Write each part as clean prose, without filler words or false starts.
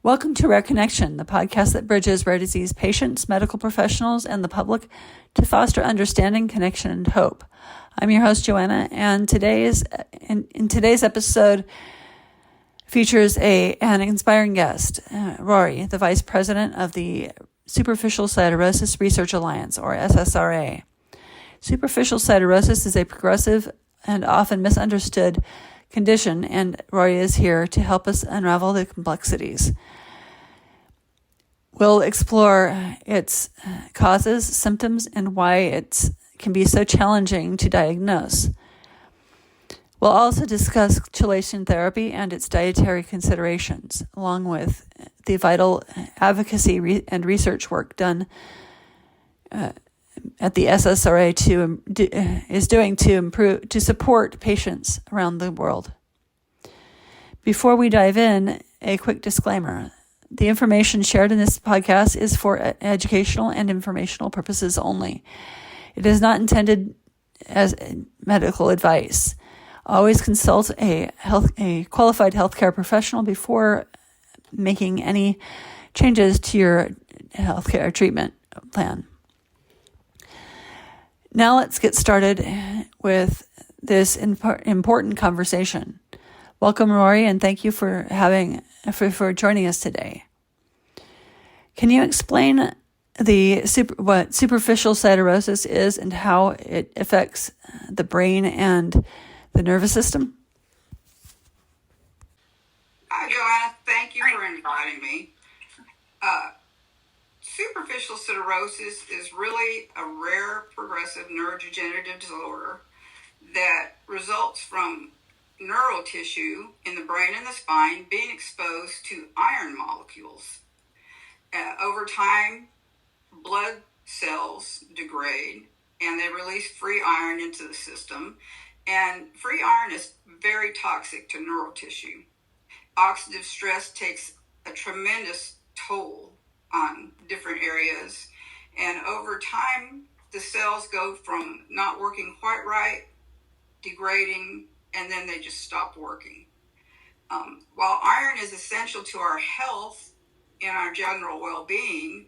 Welcome to Rare Connection, the podcast that bridges rare disease patients, medical professionals, and the public to foster understanding, connection, and hope. I'm your host, Joanna, and today's episode features an inspiring guest, Rori, the Vice President of the Superficial Siderosis Research Alliance, or SSRA. Superficial siderosis is a progressive and often misunderstood condition, and Rori is here to help us unravel the complexities. We'll explore its causes, symptoms, and why it can be so challenging to diagnose. We'll also discuss chelation therapy and its dietary considerations, along with the vital advocacy and research work done at the SSRA is doing to support patients around the world. Before we dive in, a quick disclaimer. The information shared in this podcast is for educational and informational purposes only. It is not intended as medical advice. Always consult a qualified healthcare professional before making any changes to your healthcare treatment plan. Now let's get started with this important conversation. Welcome, Rori, and thank you for joining us today. Can you explain what superficial siderosis is and how it affects the brain and the nervous system? Hi, Joanna. Thank you for inviting me. Superficial siderosis is really a rare progressive neurodegenerative disorder that results from neural tissue in the brain and the spine being exposed to iron molecules. Over time, blood cells degrade and they release free iron into the system. And free iron is very toxic to neural tissue. Oxidative stress takes a tremendous toll on different areas. And over time, the cells go from not working quite right, degrading, and then they just stop working. While iron is essential to our health and our general well-being,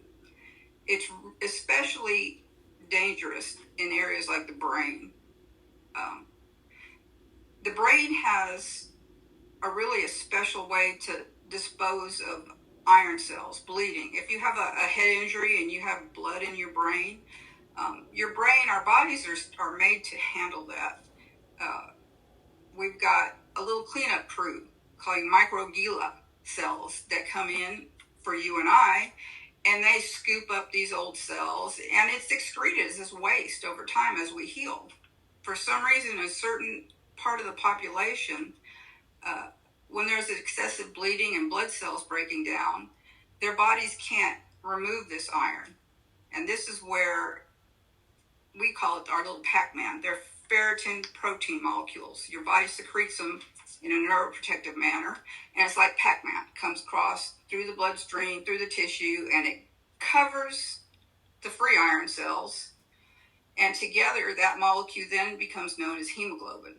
it's especially dangerous in areas like the brain. The brain has a special way to dispose of iron cells, bleeding. If you have a head injury and you have blood in your brain, our bodies are made to handle that. We've got a little cleanup crew called microglia cells that come in for you and I, and they scoop up these old cells, and it's excreted as waste over time as we heal. For some reason, a certain part of the population, when there's excessive bleeding and blood cells breaking down, their bodies can't remove this iron. And this is where we call it our little Pac-Man. They're ferritin protein molecules. Your body secretes them in a neuroprotective manner. And it's like Pac-Man. It comes across through the bloodstream, through the tissue, and it covers the free iron cells. And together, that molecule then becomes known as hemosidrin.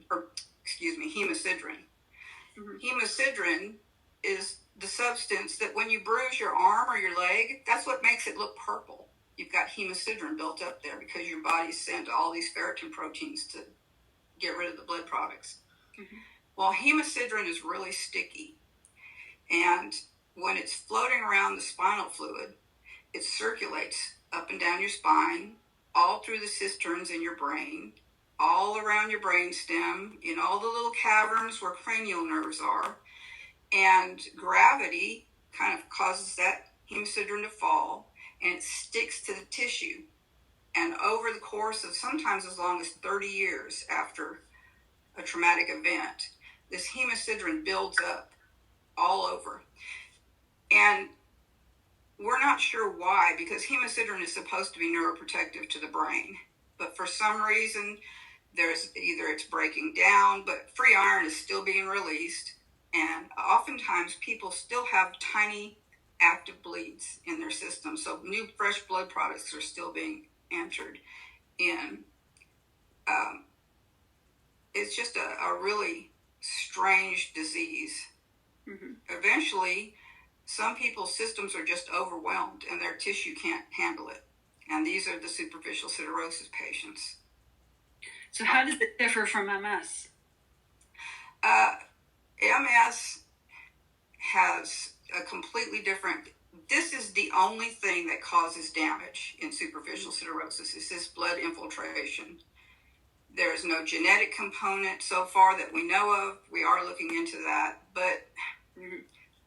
Hemosidrin is the substance that when you bruise your arm or your leg, that's what makes it look purple. You've got hemosidrin built up there because your body sent all these ferritin proteins to get rid of the blood products. Mm-hmm. Well, hemosidrin is really sticky. And when it's floating around the spinal fluid, it circulates up and down your spine, all through the cisterns in your brain, all around your brainstem, in all the little caverns where cranial nerves are. And gravity kind of causes that hemosidrin to fall, and it sticks to the tissue. And over the course of sometimes as long as 30 years after a traumatic event, this hemosidrin builds up all over. And we're not sure why, because hemosidrin is supposed to be neuroprotective to the brain. But for some reason, it's breaking down, but free iron is still being released. And oftentimes people still have tiny active bleeds in their system. So new fresh blood products are still being entered in. It's just a really strange disease. Mm-hmm. Eventually, Some people's systems are just overwhelmed and their tissue can't handle it. And these are the superficial siderosis patients. So how does it differ from MS? MS has a completely different, this is the only thing that causes damage in superficial siderosis, is this blood infiltration. There is no genetic component so far that we know of. We are looking into that, but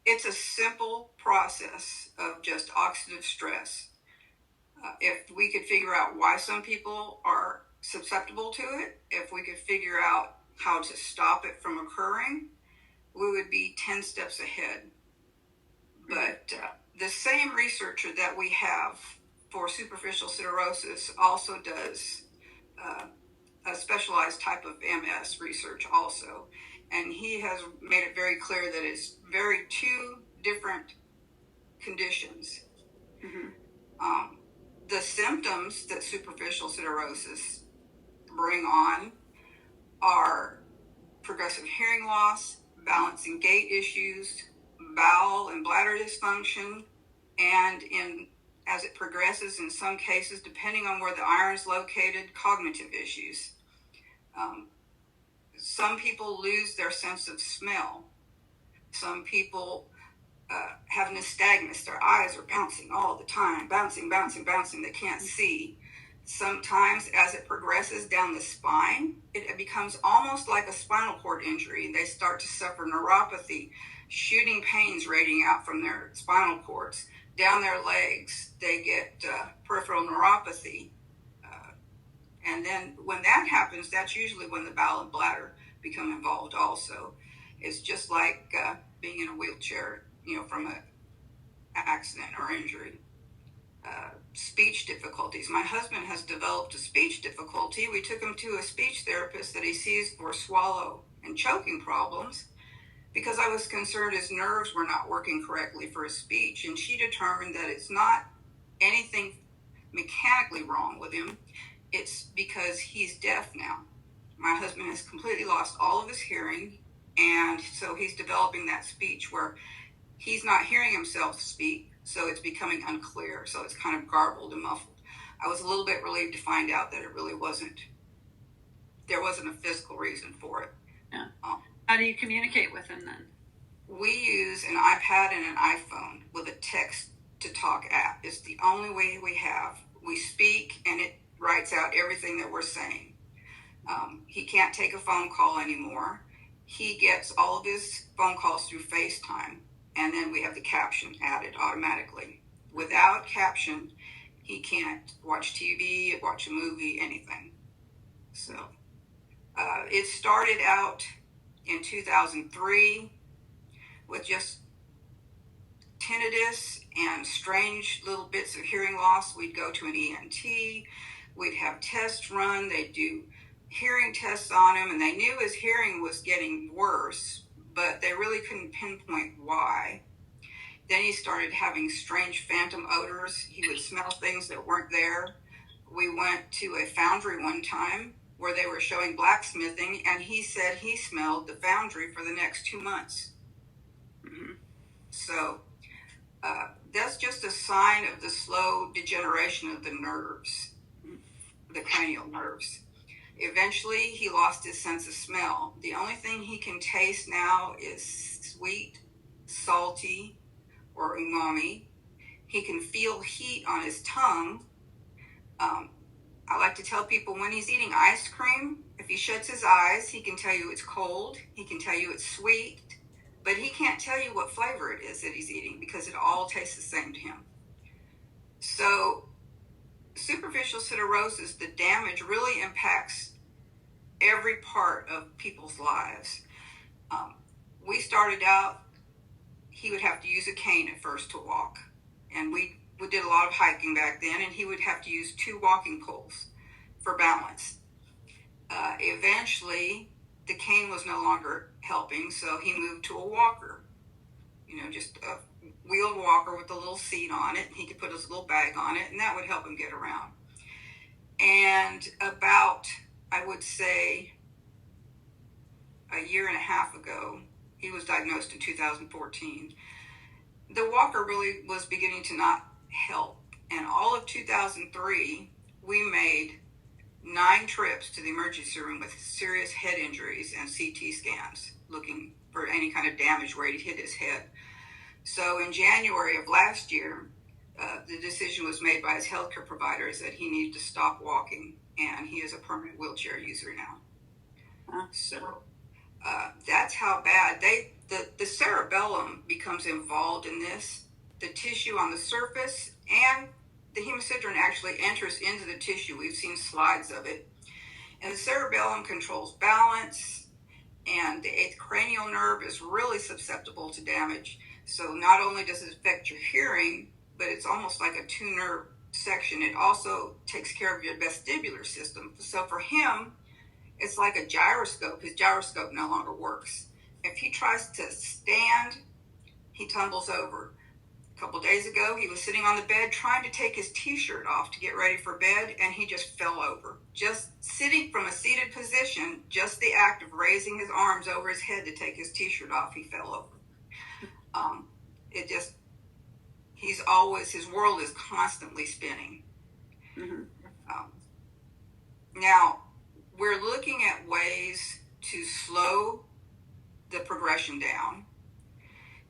it's a simple process of just oxidative stress. If we could figure out why some people are susceptible to it, if we could figure out how to stop it from occurring, we would be 10 steps ahead. But the same researcher that we have for superficial siderosis also does a specialized type of MS research also. And he has made it very clear that it's two different conditions. Mm-hmm. The symptoms that superficial siderosis bring on are progressive hearing loss, balance and gait issues, bowel and bladder dysfunction, and as it progresses, in some cases, depending on where the iron is located, cognitive issues. Some people lose their sense of smell. Some people have nystagmus. Their eyes are bouncing all the time, bouncing. They can't see. Sometimes as it progresses down the spine, it becomes almost like a spinal cord injury. They start to suffer neuropathy, shooting pains radiating out from their spinal cords. Down their legs, they get peripheral neuropathy. And then when that happens, that's usually when the bowel and bladder become involved also. It's just like being in a wheelchair, from an accident or injury. Speech difficulties. My husband has developed a speech difficulty. We took him to a speech therapist that he sees for swallow and choking problems because I was concerned his nerves were not working correctly for his speech. And she determined that it's not anything mechanically wrong with him. It's because he's deaf now. My husband has completely lost all of his hearing. And so he's developing that speech where he's not hearing himself speak. So it's becoming unclear. So it's kind of garbled and muffled. I was a little bit relieved to find out that it really wasn't, there wasn't a physical reason for it. Yeah. How do you communicate with him then? We use an iPad and an iPhone with a text-to-talk app. It's the only way we have. We speak and it writes out everything that we're saying. He can't take a phone call anymore. He gets all of his phone calls through FaceTime. And then we have the caption added automatically. Without caption, he can't watch TV, watch a movie, anything. So it started out in 2003 with just tinnitus and strange little bits of hearing loss. We'd go to an ENT. We'd have tests run. They'd do hearing tests on him, and they knew his hearing was getting worse, but they really couldn't pinpoint why. Then he started having strange phantom odors. He would smell things that weren't there. We went to a foundry one time where they were showing blacksmithing, and he said he smelled the foundry for the next 2 months. Mm-hmm. So that's just a sign of the slow degeneration of the nerves, the cranial nerves. Eventually, he lost his sense of smell. The only thing he can taste now is sweet, salty, or umami. He can feel heat on his tongue. I like to tell people when he's eating ice cream, if he shuts his eyes, he can tell you it's cold. He can tell you it's sweet, but he can't tell you what flavor it is that he's eating because it all tastes the same to him. So superficial siderosis, the damage really impacts every part of people's lives. We started out, he would have to use a cane at first to walk. And we did a lot of hiking back then, and he would have to use 2 walking poles for balance. Eventually, the cane was no longer helping, so he moved to a walker. Just a wheeled walker with a little seat on it. He could put his little bag on it, and that would help him get around. And about, I would say, a year and a half ago, he was diagnosed in 2014. the walker really was beginning to not help. And all of 2003, we made 9 trips to the emergency room with serious head injuries and CT scans, looking for any kind of damage where he'd hit his head. So in January of last year, the decision was made by his healthcare providers that he needed to stop walking, and he is a permanent wheelchair user now. So that's how bad the cerebellum becomes involved in this. The tissue on the surface and the hemosiderin actually enters into the tissue. We've seen slides of it. And the cerebellum controls balance, and the 8th cranial nerve is really susceptible to damage. So not only does it affect your hearing, but it's almost like a 2-nerve section. It also takes care of your vestibular system. So for him, it's like a gyroscope. His gyroscope no longer works. If he tries to stand, he tumbles over. A couple days ago, he was sitting on the bed trying to take his t-shirt off to get ready for bed, and he just fell over. Just sitting from a seated position, just the act of raising his arms over his head to take his t-shirt off, he fell over. His world is constantly spinning. Mm-hmm. Now, we're looking at ways to slow the progression down,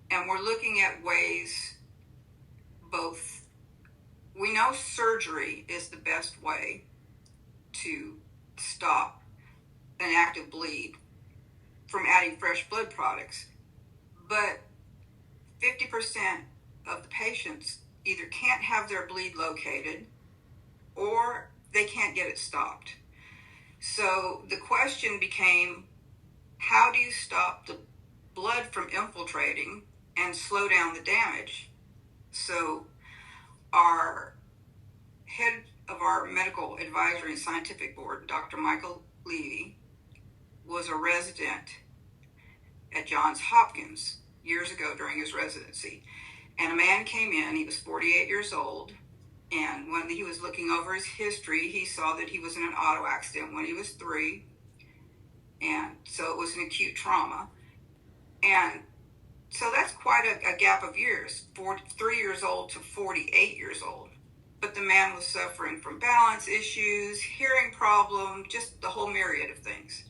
and we're looking at ways we know surgery is the best way to stop an active bleed from adding fresh blood products, but 50% of the patients either can't have their bleed located or they can't get it stopped. So the question became, how do you stop the blood from infiltrating and slow down the damage? So our head of our medical advisory and scientific board, Dr. Michael Levy, was a resident at Johns Hopkins years ago during his residency. And a man came in, he was 48 years old, and when he was looking over his history, he saw that he was in an auto accident when he was 3, and so it was an acute trauma. And so that's quite a gap of years, 3 years old to 48 years old. But the man was suffering from balance issues, hearing problems, just the whole myriad of things.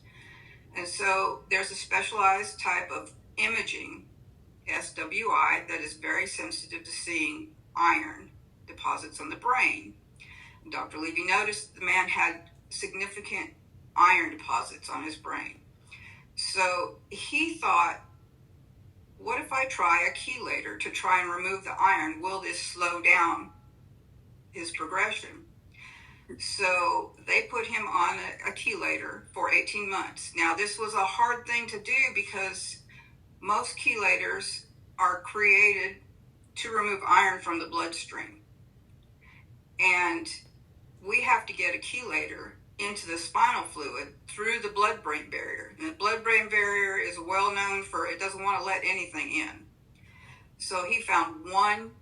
And so there's a specialized type of imaging, SWI, that is very sensitive to seeing iron deposits on the brain. And Dr. Levy noticed the man had significant iron deposits on his brain. So he thought, what if I try a chelator to try and remove the iron? Will this slow down his progression? So they put him on a chelator for 18 months. Now, this was a hard thing to do because most chelators are created to remove iron from the bloodstream. And we have to get a chelator into the spinal fluid through the blood-brain barrier. And the blood-brain barrier is well known for it doesn't want to let anything in. So he found one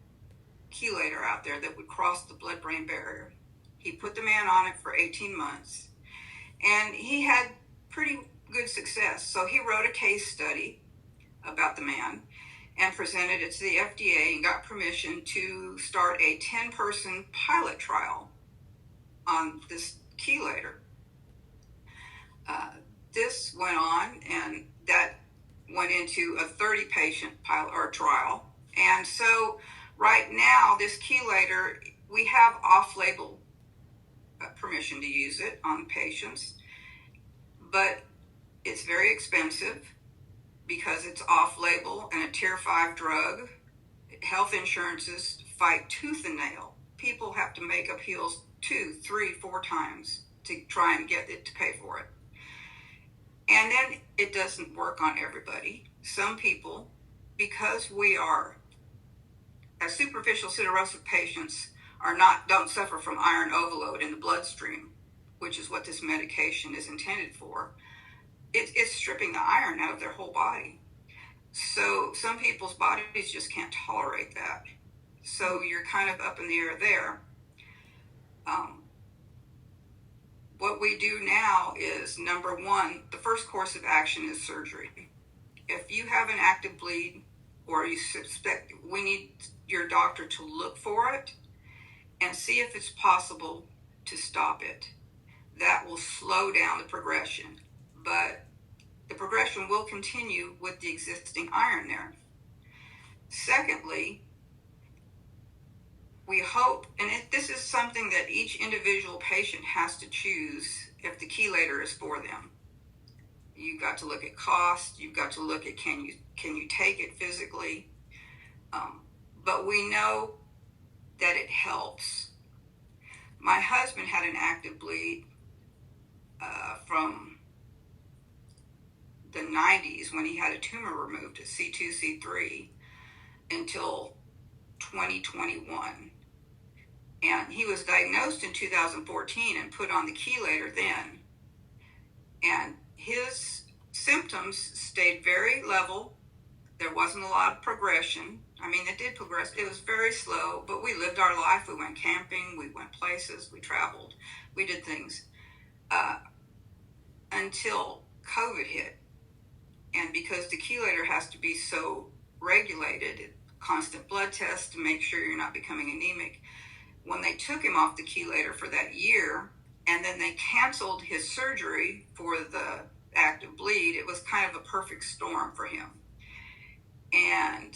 chelator out there that would cross the blood-brain barrier. He put the man on it for 18 months, and he had pretty good success. So he wrote a case study about the man and presented it to the FDA and got permission to start a 10-person pilot trial on this chelator. This went on, and that went into a 30-patient pilot or trial. And so right now, this chelator, we have off-label permission to use it on patients, but it's very expensive because it's off-label and a Tier 5 drug. Health insurances fight tooth and nail. People have to make appeals 2, 3, 4 times to try and get it to pay for it. And then it doesn't work on everybody. Some people, because we are, as superficial siderosis patients, don't suffer from iron overload in the bloodstream, which is what this medication is intended for. It's stripping the iron out of their whole body. So some people's bodies just can't tolerate that. So you're kind of up in the air there. What we do now is, number one, the first course of action is surgery. If you have an active bleed, or you suspect, we need your doctor to look for it and see if it's possible to stop it. That will slow down the progression, but the progression will continue with the existing iron there. Secondly, we hope, and this is something that each individual patient has to choose if the chelator is for them. You've got to look at cost. You've got to look at can you take it physically. But we know that it helps. My husband had an active bleed from the 90s when he had a tumor removed at C2, C3 until 2021. And he was diagnosed in 2014 and put on the chelator then. And his symptoms stayed very level. There wasn't a lot of progression. I mean, it did progress. It was very slow, but we lived our life. We went camping. We went places. We traveled. We did things until COVID hit. And because the chelator has to be so regulated, constant blood tests to make sure you're not becoming anemic, when they took him off the chelator for that year, and then they canceled his surgery for the active bleed, it was kind of a perfect storm for him. And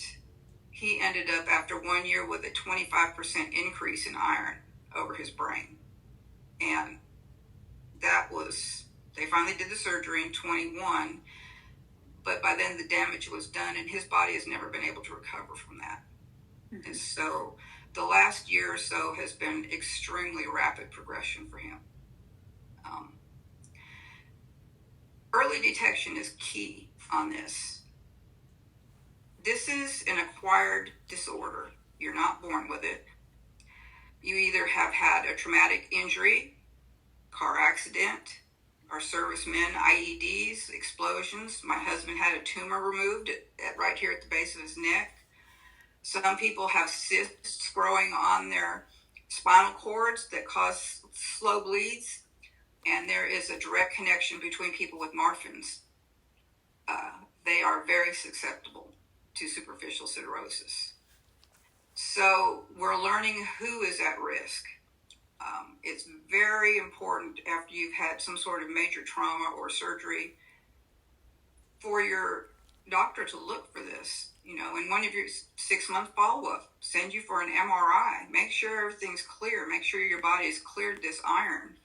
he ended up, after 1 year, with a 25% increase in iron over his brain. And that was, they finally did the surgery in 21, but by then the damage was done, and his body has never been able to recover from that. Mm-hmm. And so the last year or so has been extremely rapid progression for him. Early detection is key on this. This is an acquired disorder. You're not born with it. You either have had a traumatic injury, car accident, or servicemen, IEDs, explosions. My husband had a tumor removed right here at the base of his neck. Some people have cysts growing on their spinal cords that cause slow bleeds. And there is a direct connection between people with Marfan's. They are very susceptible to superficial siderosis. So we're learning who is at risk. It's very important after you've had some sort of major trauma or surgery for your doctor to look for this. You know, in one of your 6-month follow-up, send you for an MRI. Make sure everything's clear. Make sure your body has cleared this iron.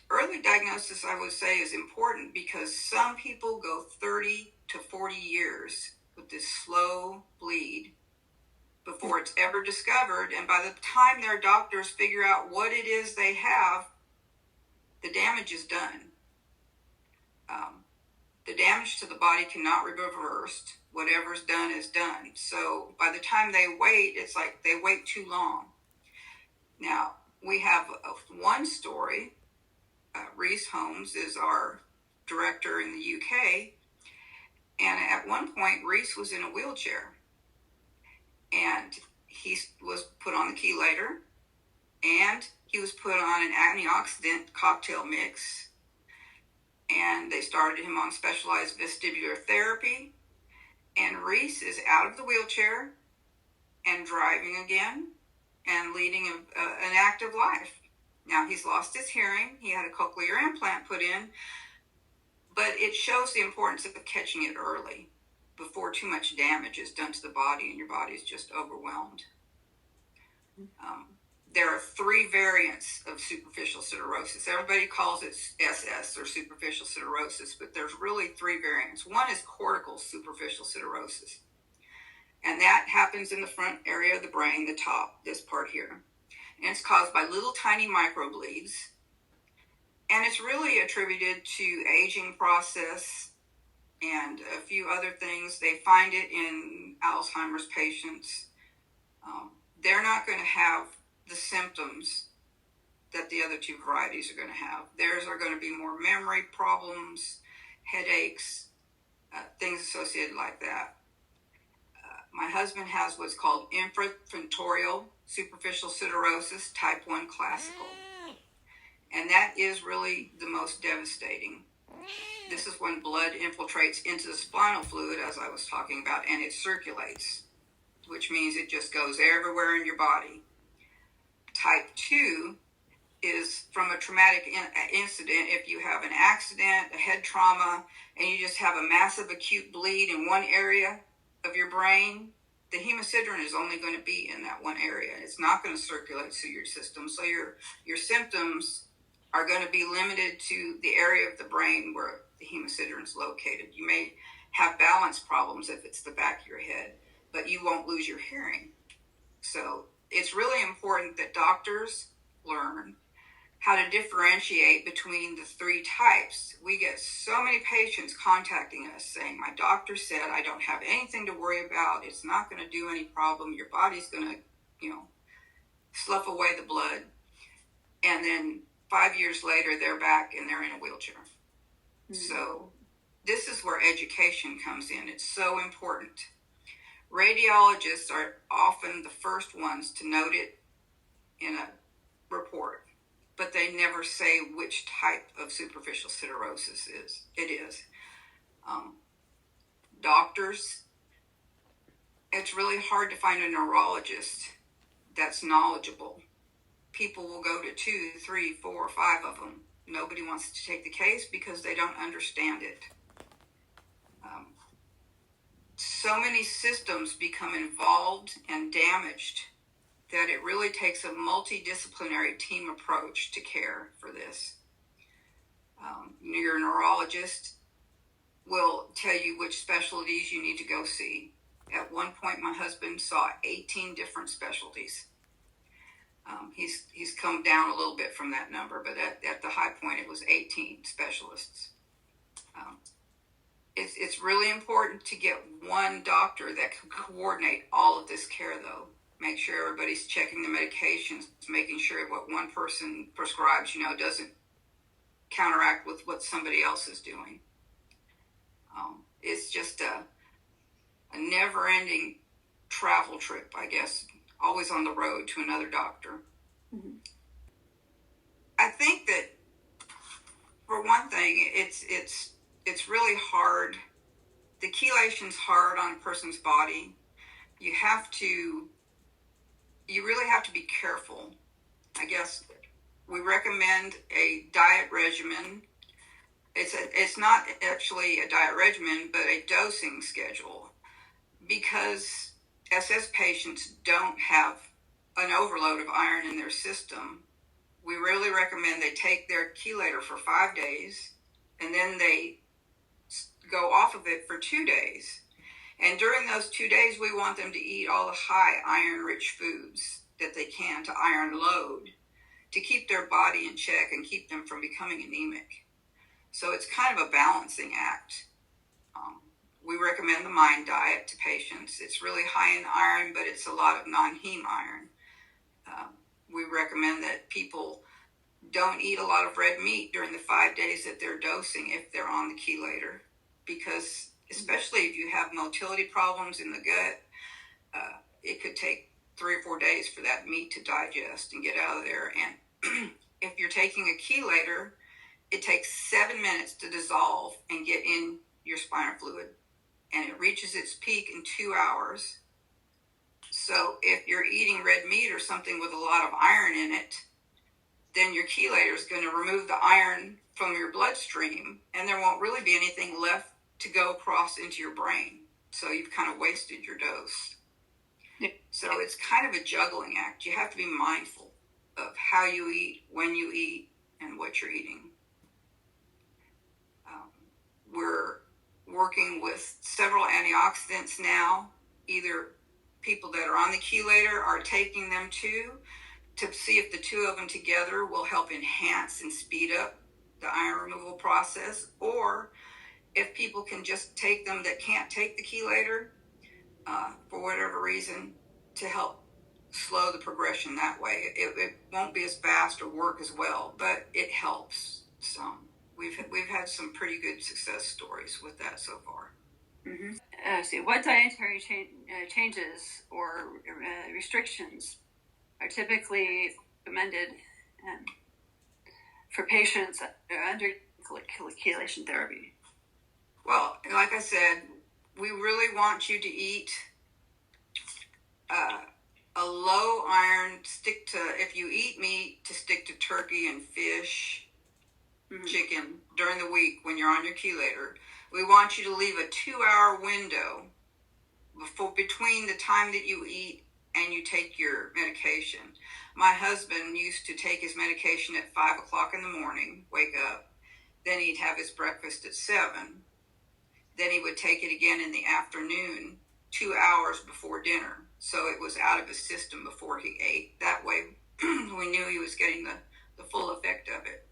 Early diagnosis, I would say, is important because some people go 30 to 40 years with this slow bleed before it's ever discovered. And by the time their doctors figure out what it is they have, the damage is done. The damage to the body cannot be reversed. Whatever's done is done. So by the time they wait, it's like they wait too long. Now, we have one story. Reese Holmes is our director in the UK. And at one point, Reese was in a wheelchair. And he was put on the chelator. And he was put on an antioxidant cocktail mix. And they started him on specialized vestibular therapy. And Reese is out of the wheelchair and driving again and leading an active life. Now, he's lost his hearing. He had a cochlear implant put in. But it shows the importance of catching it early before too much damage is done to the body and your body is just overwhelmed. There are 3 variants of superficial siderosis. Everybody calls it SS or superficial siderosis, but there's really 3 variants. One is cortical superficial siderosis. And that happens in the front area of the brain, the top, this part here. And it's caused by little tiny microbleeds. And it's really attributed to aging process and a few other things. They find it in Alzheimer's patients. They're not going to have the symptoms that the other 2 varieties are going to have. Theirs are going to be more memory problems, headaches, things associated like that. My husband has what's called infrapunctorial superficial siderosis, type 1 classical. And that is really the most devastating. This is when blood infiltrates into the spinal fluid, as I was talking about, and it circulates, which means it just goes everywhere in your body. Type 2 is from a traumatic incident. If you have an accident, a head trauma, and you just have a massive acute bleed in one area of your brain, the hemosiderin is only going to be in that one area. It's not going to circulate through your system. So your symptoms are going to be limited to the area of the brain where the hemosiderin is located. You may have balance problems if it's the back of your head, but you won't lose your hearing. So it's really important that doctors learn how to differentiate between the three types. We get so many patients contacting us saying, my doctor said I don't have anything to worry about. It's not going to do any problem. Your body's going to, slough away the blood. And then 5 years later, they're back and they're in a wheelchair. Mm-hmm. So this is where education comes in. It's so important. Radiologists are often the first ones to note it in a report, but they never say which type of superficial siderosis it is. Doctors, it's really hard to find a neurologist that's knowledgeable. People will go to 2, 3, 4, 5 of them. Nobody wants to take the case because they don't understand it. So many systems become involved and damaged that it really takes a multidisciplinary team approach to care for this. Your neurologist will tell you which specialties you need to go see. At one point, my husband saw 18 different specialties. He's come down a little bit from that number, but at the high point, it was 18 specialists. It's really important to get one doctor that can coordinate all of this care, though. Make sure everybody's checking the medications, making sure what one person prescribes, doesn't counteract with what somebody else is doing. It's just a never-ending travel trip, I guess, always on the road to another doctor. Mm-hmm. I think that, for one thing, it's really hard. The chelation's hard on a person's body. You really have to be careful. I guess we recommend a diet regimen. It's not actually a diet regimen, but a dosing schedule, because SS patients don't have an overload of iron in their system. We really recommend they take their chelator for 5 days, and then they go off of it for 2 days. And during those 2 days, we want them to eat all the high iron-rich foods that they can to iron load, to keep their body in check and keep them from becoming anemic. So it's kind of a balancing act. We recommend the MIND diet to patients. It's really high in iron, but it's a lot of non-heme iron. We recommend that people don't eat a lot of red meat during the 5 days that they're dosing if they're on the chelator, because especially if you have motility problems in the gut, it could take 3 or 4 days for that meat to digest and get out of there. And if you're taking a chelator, it takes 7 minutes to dissolve and get in your spinal fluid, and it reaches its peak in 2 hours. So if you're eating red meat or something with a lot of iron in it, then your chelator is going to remove the iron from your bloodstream, and there won't really be anything left to go across into your brain. So you've kind of wasted your dose. So it's kind of a juggling act. You have to be mindful of how you eat, when you eat, and what you're eating. We're working with several antioxidants now. Either people that are on the chelator are taking them too, to see if the two of them together will help enhance and speed up the iron removal process, or if people can just take them that can't take the chelator for whatever reason, to help slow the progression that way. It won't be as fast or work as well, but it helps some. We've had some pretty good success stories with that so far. Mm-hmm. So what dietary changes or restrictions are typically recommended for patients under chelation therapy? Well, like I said, we really want you to eat a low iron, if you eat meat, to stick to turkey and fish, chicken during the week when you're on your chelator. We want you to leave a 2-hour window between the time that you eat and you take your medication. My husband used to take his medication at 5 o'clock in the morning, wake up, then he'd have his breakfast at 7, then he would take it again in the afternoon, 2 hours before dinner. So it was out of his system before he ate. That way, we knew he was getting the full effect of it.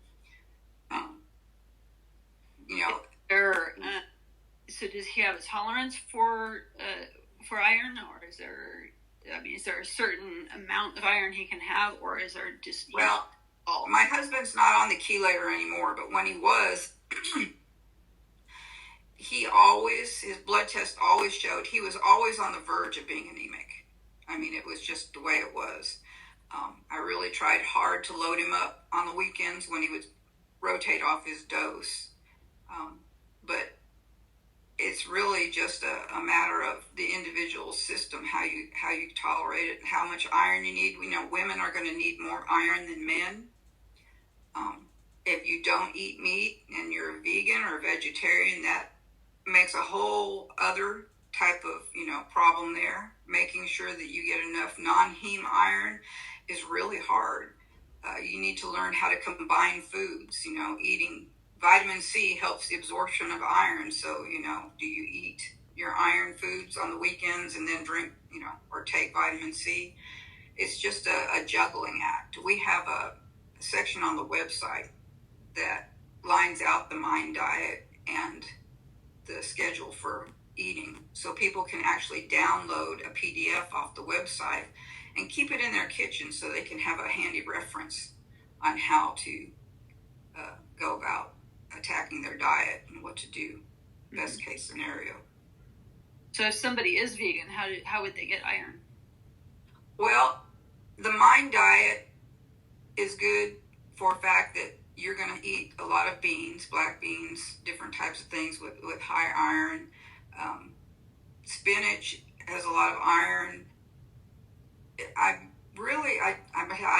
So does he have a tolerance for iron, or is there a certain amount of iron he can have, or is there just... Well, my husband's not on the chelator anymore, but when he was, his blood test always showed he was always on the verge of being anemic. I mean, it was just the way it was. I really tried hard to load him up on the weekends when he would rotate off his dose. But it's really just a matter of the individual system, how you tolerate it, how much iron you need. We know women are going to need more iron than men. If you don't eat meat and you're a vegan or a vegetarian, that makes a whole other type of problem there. Making sure that you get enough non-heme iron is really hard. You need to learn how to combine foods. Eating vitamin C helps the absorption of iron. So do you eat your iron foods on the weekends and then drink or take vitamin C? It's just a juggling act. We have a section on the website that lines out the MIND diet and the schedule for eating, so people can actually download a PDF off the website and keep it in their kitchen so they can have a handy reference on how to go about attacking their diet and what to do, best case scenario. So if somebody is vegan, how would they get iron? Well, the MIND diet is good for a fact that you're going to eat a lot of beans, black beans, different types of things with high iron. Spinach has a lot of iron. I'd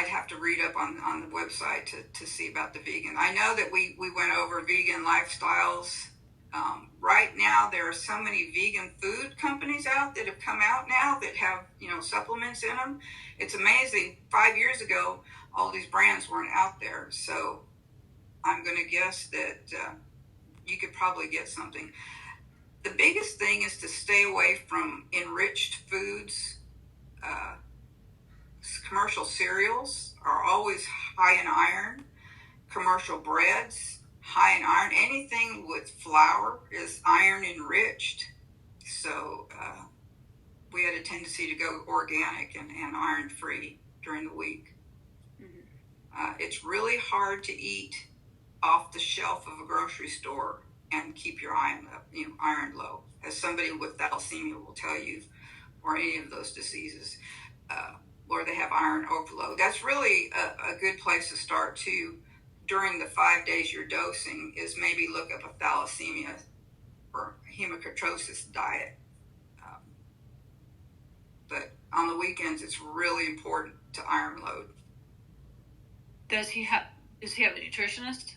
have to read up on the website to see about the vegan. I know that we went over vegan lifestyles. Right now, there are so many vegan food companies out that have come out now that have supplements in them. It's amazing. 5 years ago, all these brands weren't out there. So I'm going to guess that you could probably get something. The biggest thing is to stay away from enriched foods. Commercial cereals are always high in iron. Commercial breads, high in iron. Anything with flour is iron enriched. So we had a tendency to go organic and iron free during the week. It's really hard to eat off the shelf of a grocery store and keep your iron low, as somebody with thalassemia will tell you, or any of those diseases, where they have iron overload. That's really a good place to start too. During the 5 days you're dosing, is maybe look up a thalassemia or hemochromatosis diet. But on the weekends, it's really important to iron load. Does he have a nutritionist?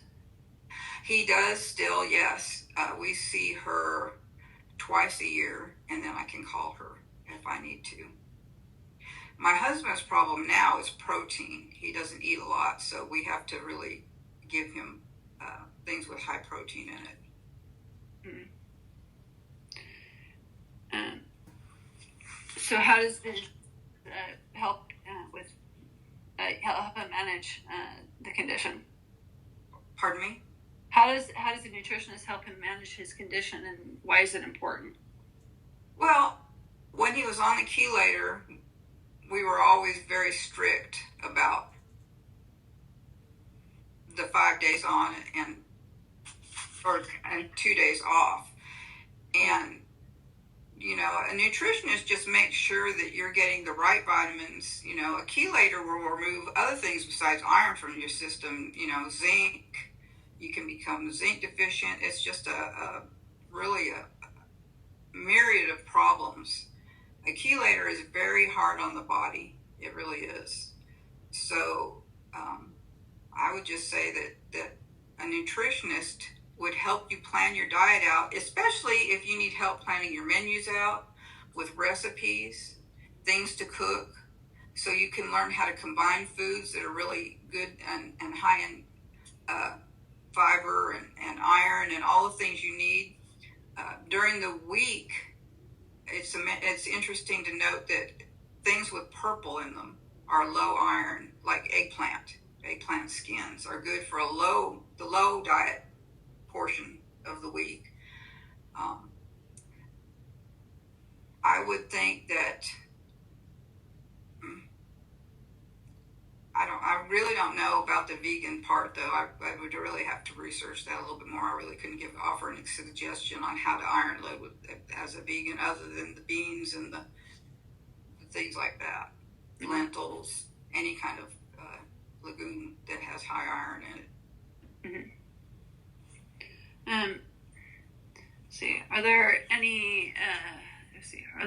He does still, yes. We see her twice a year, and then I can call her if I need to. My husband's problem now is protein. He doesn't eat a lot, so we have to really give him things with high protein in it. So how does this help help him manage the condition? Pardon me? How does the nutritionist help him manage his condition, and why is it important? Well, when he was on the chelator, we were always very strict about the 5 days on and 2 days off. And a nutritionist just makes sure that you're getting the right vitamins. A chelator will remove other things besides iron from your system. Zinc. You can become zinc deficient. It's just a really a myriad of problems. A chelator is very hard on the body. It really is. So I would just say that a nutritionist would help you plan your diet out, especially if you need help planning your menus out with recipes, things to cook, so you can learn how to combine foods that are really good and high in fiber and iron and all the things you need. During the week, it's interesting to note that things with purple in them are low iron, like eggplant skins are good for the low diet portion of the week. I would think that I really don't know about the vegan part, though. I would really have to research that a little bit more. I really couldn't offer any suggestion on how to iron load as a vegan, other than the beans and the things like that, lentils, any kind of legume that has high iron in it. Mm-hmm. Are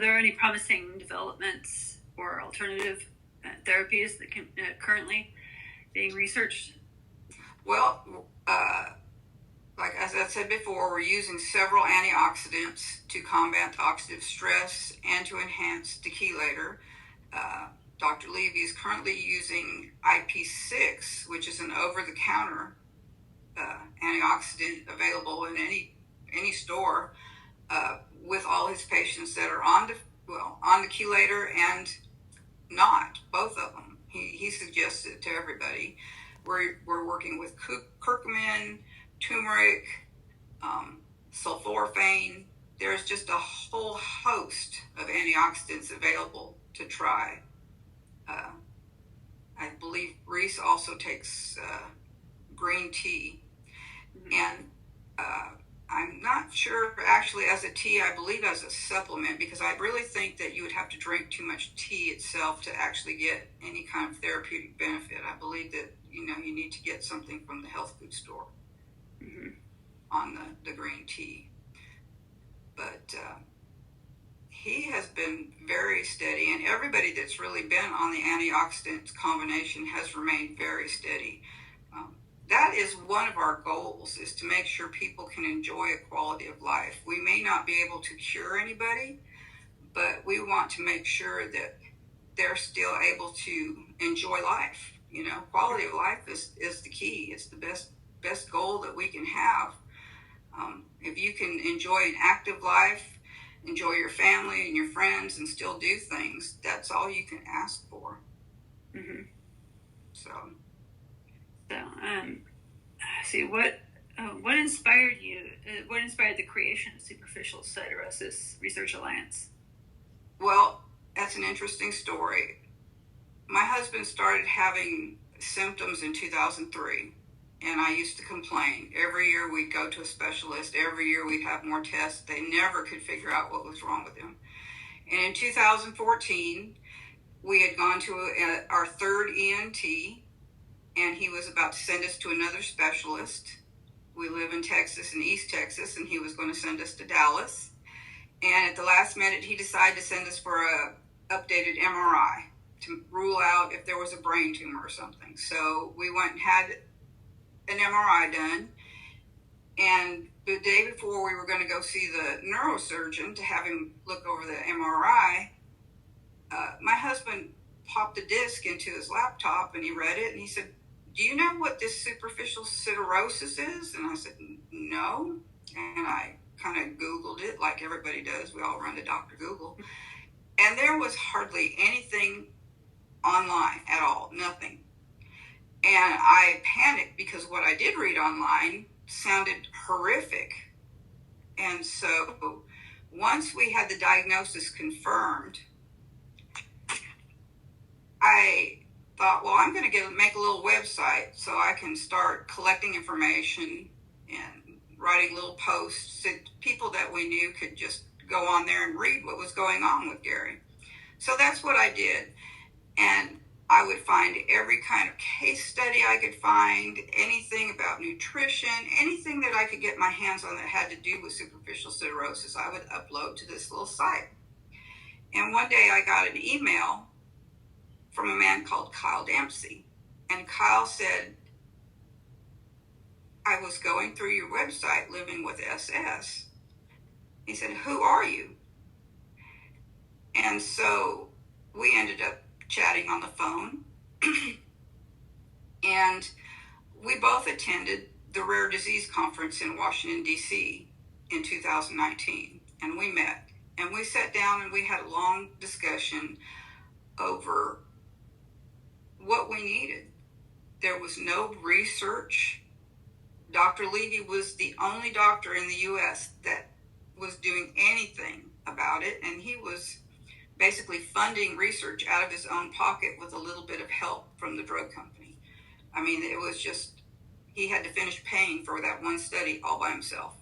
there any promising developments or alternative therapies that can currently being researched? Well, like as I said before, we're using several antioxidants to combat oxidative stress and to enhance the chelator. Dr. Levy is currently using IP6, which is an over-the-counter antioxidant available in any store, with all his patients that are on the chelator and not, both of them. He suggests it to everybody. We're working with curcumin, turmeric, sulforaphane. There's just a whole host of antioxidants available to try. I believe Reese also takes green tea, and I'm not sure actually as a tea. I believe as a supplement, because I really think that you would have to drink too much tea itself to actually get any kind of therapeutic benefit. I believe that you need to get something from the health food store on the green tea. But he has been very steady, and everybody that's really been on the antioxidant combination has remained very steady. That is one of our goals, is to make sure people can enjoy a quality of life. We may not be able to cure anybody, but we want to make sure that they're still able to enjoy life. Quality of life is the key. It's the best goal that we can have. If you can enjoy an active life, enjoy your family and your friends, and still do things, that's all you can ask for. Mm-hmm. So, what inspired you? What inspired the creation of Superficial Siderosis Research Alliance? Well, that's an interesting story. My husband started having symptoms in 2003, and I used to complain. Every year we'd go to a specialist. Every year we'd have more tests. They never could figure out what was wrong with him. And in 2014, we had gone to our third ENT, and he was about to send us to another specialist. We live in Texas, in East Texas, and he was going to send us to Dallas. And at the last minute, he decided to send us for a updated MRI to rule out if there was a brain tumor or something. So we went and had an MRI done. And the day before we were going to go see the neurosurgeon to have him look over the MRI, my husband popped a disc into his laptop and he read it and he said, "Do you know what this superficial siderosis is?" And I said, "No." And I kind of Googled it like everybody does. We all run to Dr. Google. And there was hardly anything online at all, nothing. And I panicked because what I did read online sounded horrific. And so once we had the diagnosis confirmed, I thought, well, I'm going to make a little website so I can start collecting information and writing little posts that people that we knew could just go on there and read what was going on with Gary. So that's what I did. And I would find every kind of case study I could find, anything about nutrition, anything that I could get my hands on that had to do with superficial siderosis, I would upload to this little site. And one day I got an email from a man called Kyle Dempsey. And Kyle said, I was going through your website, Living with SS. He said, who are you? And so we ended up chatting on the phone. And we both attended the Rare Disease Conference in Washington, D.C. in 2019. And we met. And we sat down and we had a long discussion over what we needed. There was no research. Dr. Levy was the only doctor in the U.S. that was doing anything about it, and he was basically funding research out of his own pocket with a little bit of help from the drug company. I mean, it was just, he had to finish paying for that one study all by himself.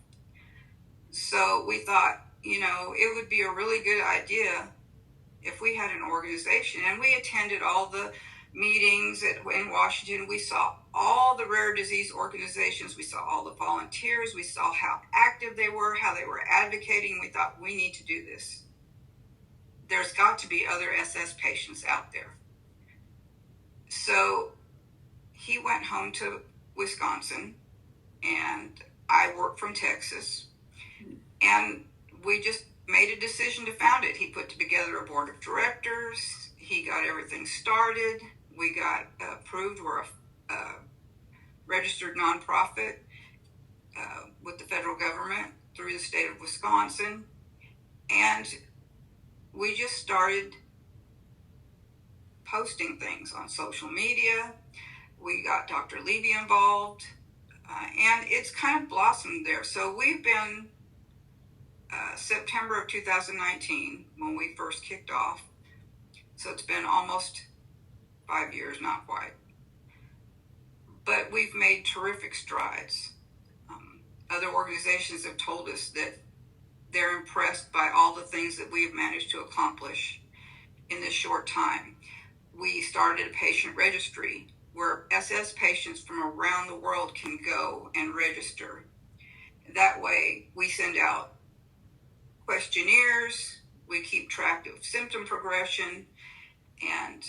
So we thought, it would be a really good idea if we had an organization, and we attended all the meetings in Washington. We saw all the rare disease organizations. We saw all the volunteers. We saw how active they were, how they were advocating. We thought, we need to do this. There's got to be other SS patients out there. So he went home to Wisconsin, and I worked from Texas, and we just made a decision to found it. He put together a board of directors. He got everything started. We got approved. We're a registered nonprofit with the federal government through the state of Wisconsin. And we just started posting things on social media. We got Dr. Levy involved, and it's kind of blossomed there. So we've been September of 2019 when we first kicked off. So it's been almost 5 years, not quite. But we've made terrific strides. Other organizations have told us that they're impressed by all the things that we've managed to accomplish in this short time. We started a patient registry where SS patients from around the world can go and register. That way, we send out questionnaires, we keep track of symptom progression, and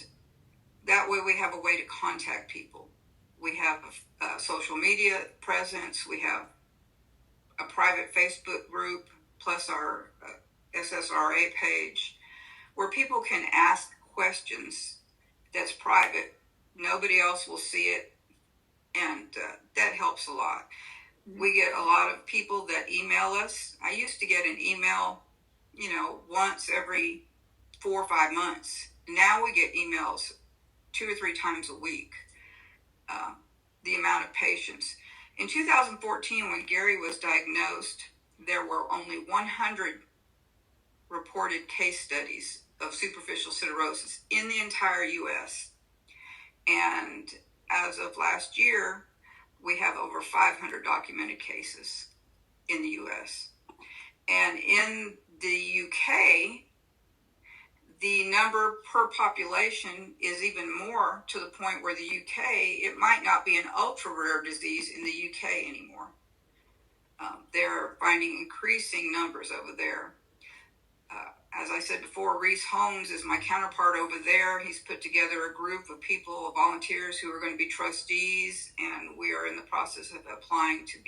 that way we have a way to contact people. We have a social media presence, we have a private Facebook group, plus our SSRA page, where people can ask questions that's private. Nobody else will see it, and that helps a lot. We get a lot of people that email us. I used to get an email, once every 4 or 5 months. Now we get emails 2 or 3 times a week. The amount of patients. In 2014, when Gary was diagnosed, there were only 100 reported case studies of superficial siderosis in the entire U.S. And as of last year, we have over 500 documented cases in the U.S. And in the UK, the number per population is even more, to the point where the UK, it might not be an ultra-rare disease in the UK anymore. They're finding increasing numbers over there. As I said before, Reese Holmes is my counterpart over there. He's put together a group of people, volunteers, who are going to be trustees, and we are in the process of applying to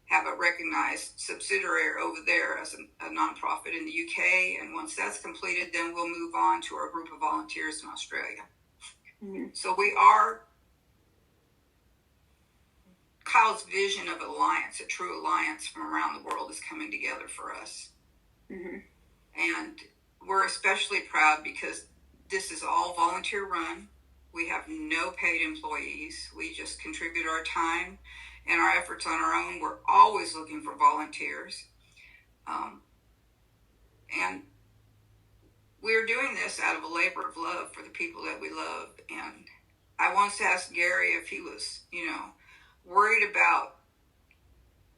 have a recognized subsidiary over there as a nonprofit in the UK. And once that's completed, then we'll move on to our group of volunteers in Australia. Mm-hmm. So Kyle's vision of alliance, a true alliance from around the world, is coming together for us. Mm-hmm. And we're especially proud because this is all volunteer run. We have no paid employees. We just contribute our time and our efforts on our own. We're always looking for volunteers. And we're doing this out of a labor of love for the people that we love. And I once asked Gary if he was, worried about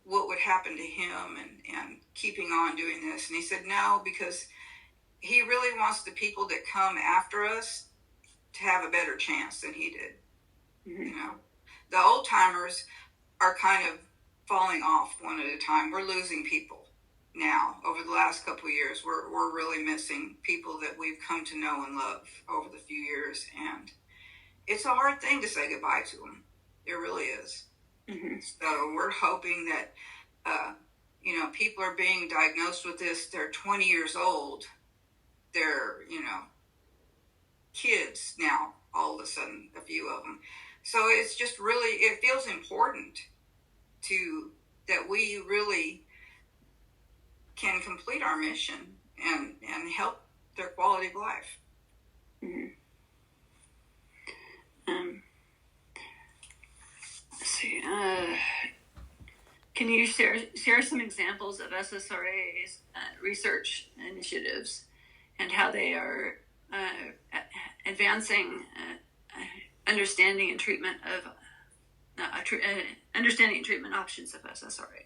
what would happen to him and keeping on doing this. And he said no, because he really wants the people that come after us to have a better chance than he did. The old timers are kind of falling off one at a time. We're losing people now. Over the last couple of years, we're really missing people that we've come to know and love over the few years, and it's a hard thing to say goodbye to them. It really is. So we're hoping that people are being diagnosed with this. They're 20 years old. They're kids now, all of a sudden, a few of them. So it's just really, it feels important that we really can complete our mission and help their quality of life. Let's see. Can you share some examples of SSRA's research initiatives and how they are advancing understanding and treatment options of SSRA?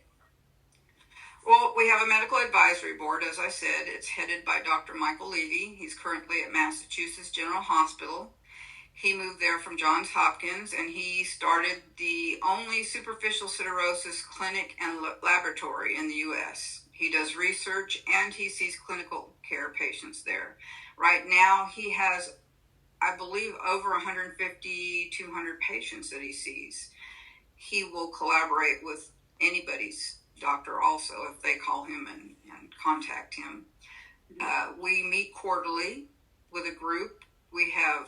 Well, we have a medical advisory board, as I said. It's headed by Dr. Michael Levy. He's currently at Massachusetts General Hospital. He moved there from Johns Hopkins, and he started the only superficial siderosis clinic and laboratory in the U.S. He does research, and he sees clinical care patients there. Right now, he has, I believe, over 150, 200 patients that he sees. He will collaborate with anybody's doctor also if they call him and contact him. We meet quarterly with a group. We have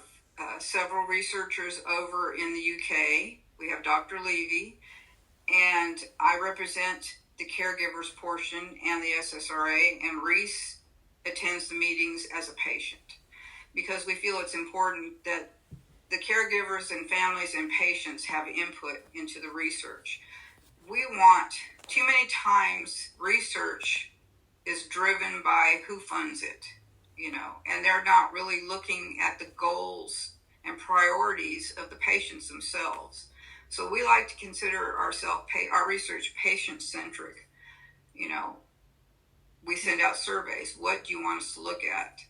several researchers over in the UK. We have Dr. Levy, and I represent the caregivers portion and the SSRA, and Reese attends the meetings as a patient, because we feel it's important that the caregivers and families and patients have input into the research. We want, too many times, research is driven by who funds it, and they're not really looking at the goals and priorities of the patients themselves. So we like to consider ourselves, our research, patient-centric. We send out surveys. What do you want us to look at?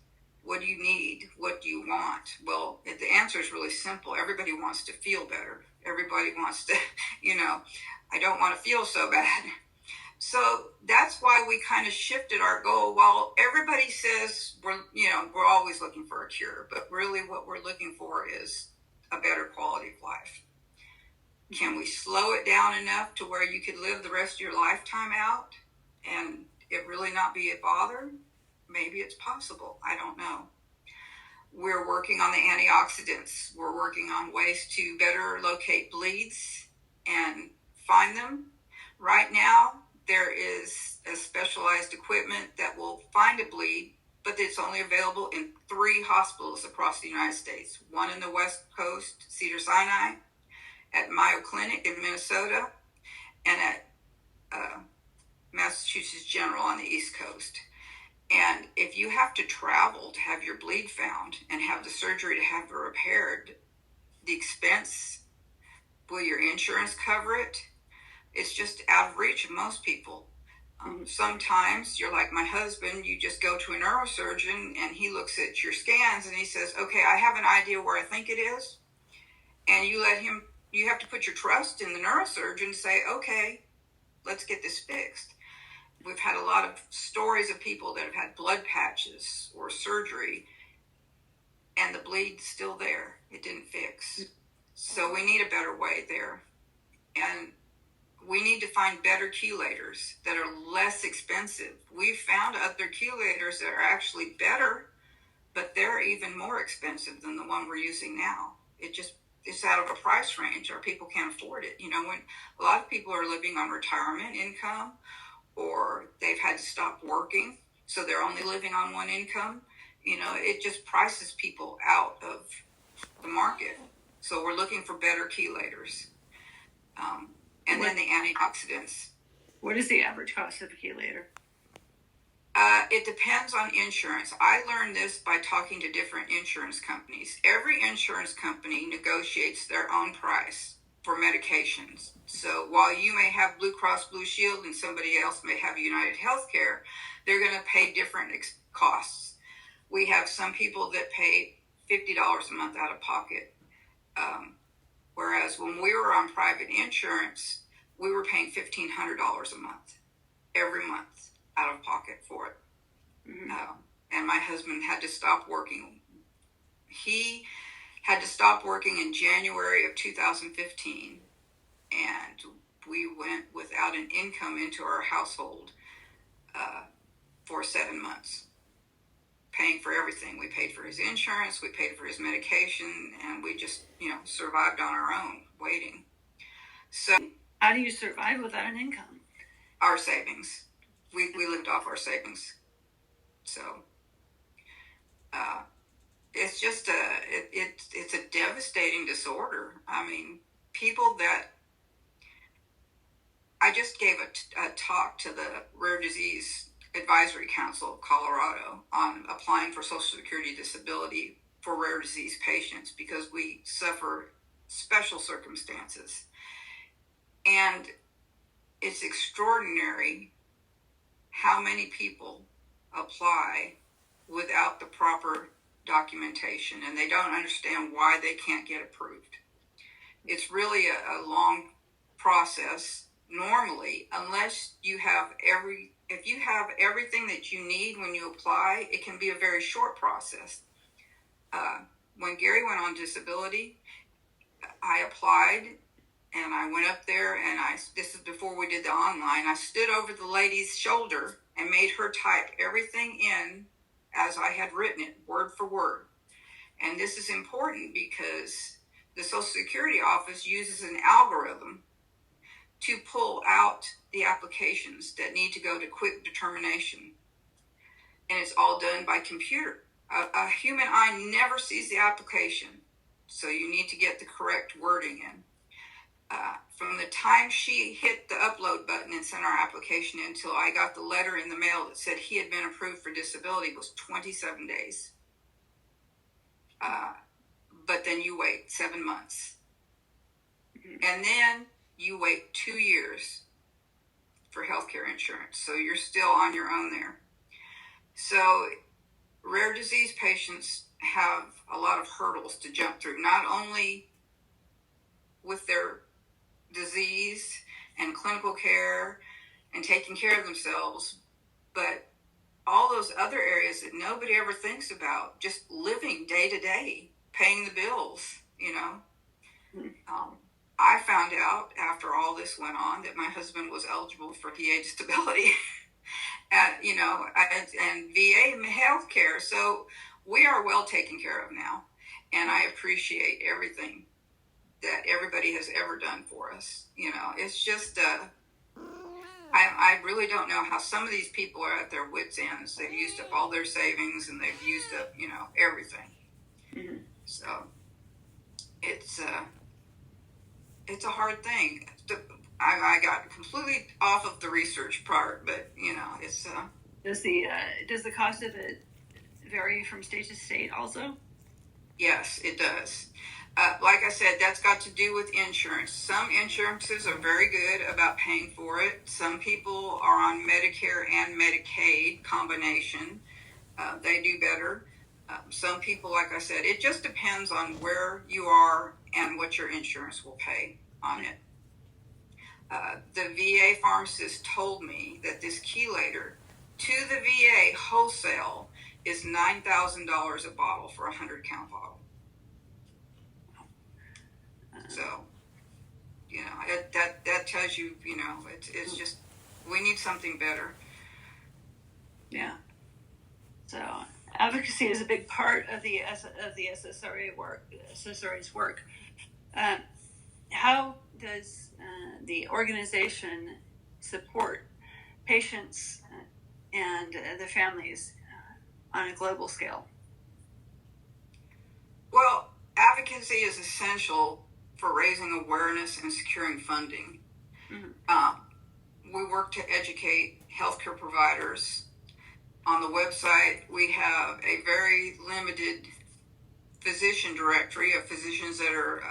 What do you need? What do you want? Well, the answer is really simple. Everybody wants to feel better. Everybody wants to, I don't want to feel so bad. So that's why we kind of shifted our goal. While everybody says we're always looking for a cure, but really what we're looking for is a better quality of life. Can we slow it down enough to where you could live the rest of your lifetime out and it really not be a bother? Maybe it's possible. I don't know. We're working on the antioxidants. We're working on ways to better locate bleeds and find them. Right now, there is a specialized equipment that will find a bleed, but it's only available in 3 hospitals across the United States. One in the West Coast, Cedars-Sinai, at Mayo Clinic in Minnesota, and at Massachusetts General on the East Coast. And if you have to travel to have your bleed found and have the surgery to have it repaired, the expense, will your insurance cover it? It's just out of reach of most people. Sometimes you're like my husband, you just go to a neurosurgeon and he looks at your scans and he says, okay, I have an idea where I think it is. And you have to put your trust in the neurosurgeon to say, okay, let's get this fixed. We've had a lot of stories of people that have had blood patches or surgery and the bleed's still there. It didn't fix. So we need a better way there. And we need to find better chelators that are less expensive. We've found other chelators that are actually better, but they're even more expensive than the one we're using now. It's out of a price range, or people can't afford it. When a lot of people are living on retirement income, or they've had to stop working, so they're only living on one income, it just prices people out of the market. So we're looking for better chelators. And then the antioxidants. What is the average cost of a chelator? It depends on insurance. I learned this by talking to different insurance companies. Every insurance company negotiates their own price for medications. So while you may have Blue Cross Blue Shield and somebody else may have United Healthcare, they're going to pay different costs. We have some people that pay $50 a month out of pocket. Whereas when we were on private insurance, we were paying $1,500 a month, every month, out of pocket for it. And my husband had to stop working. He had to stop working in January of 2015, and we went without an income into our household for 7 months, paying for everything. We paid for his insurance, we paid for his medication, and we just, survived on our own, waiting. So, how do you survive without an income? Our savings. We lived off our savings. So, it's just it's a devastating disorder. I mean, people that I just gave a talk to the Rare Disease Advisory Council of Colorado on applying for Social Security disability for rare disease patients because we suffer special circumstances. And it's extraordinary how many people apply without the proper documentation, and they don't understand why they can't get approved. It's really a long process normally, unless you have if you have everything that you need when you apply, it can be a very short process. When Gary went on disability, I applied and I went up there and this is before we did the online, I stood over the lady's shoulder and made her type everything in as I had written it, word for word. And this is important because the Social Security office uses an algorithm to pull out the applications that need to go to quick determination. And it's all done by computer. A human eye never sees the application, so you need to get the correct wording in. From the time she hit the upload button and sent our application in until I got the letter in the mail that said he had been approved for disability was 27 days. But then you wait 7 months. And then you wait 2 years for healthcare insurance. So you're still on your own there. So rare disease patients have a lot of hurdles to jump through, not only with their disease and clinical care and taking care of themselves, but all those other areas that nobody ever thinks about, just living day to day, paying the bills, I found out after all this went on that my husband was eligible for VA disability and VA health care. So we are well taken care of now. And I appreciate everything that everybody has ever done for us. It's just, I really don't know how some of these people are at their wits' ends. They've used up all their savings and they've used up, everything. Mm-hmm. So it's a hard thing. I got completely off of the research part, but it's. Does the cost of it vary from state to state also? Yes, it does. Like I said, that's got to do with insurance. Some insurances are very good about paying for it. Some people are on Medicare and Medicaid combination. They do better. Some people, like I said, it just depends on where you are and what your insurance will pay on it. The VA pharmacist told me that this chelator to the VA wholesale is $9,000 a bottle for a 100-count bottle. So, that tells you, it's just, we need something better. Yeah. So, advocacy is a big part of the SSRA work. SSRA's work. How does the organization support patients and the families on a global scale? Well, advocacy is essential for raising awareness and securing funding. Mm-hmm. We work to educate healthcare providers. On the website, we have a very limited physician directory of physicians that are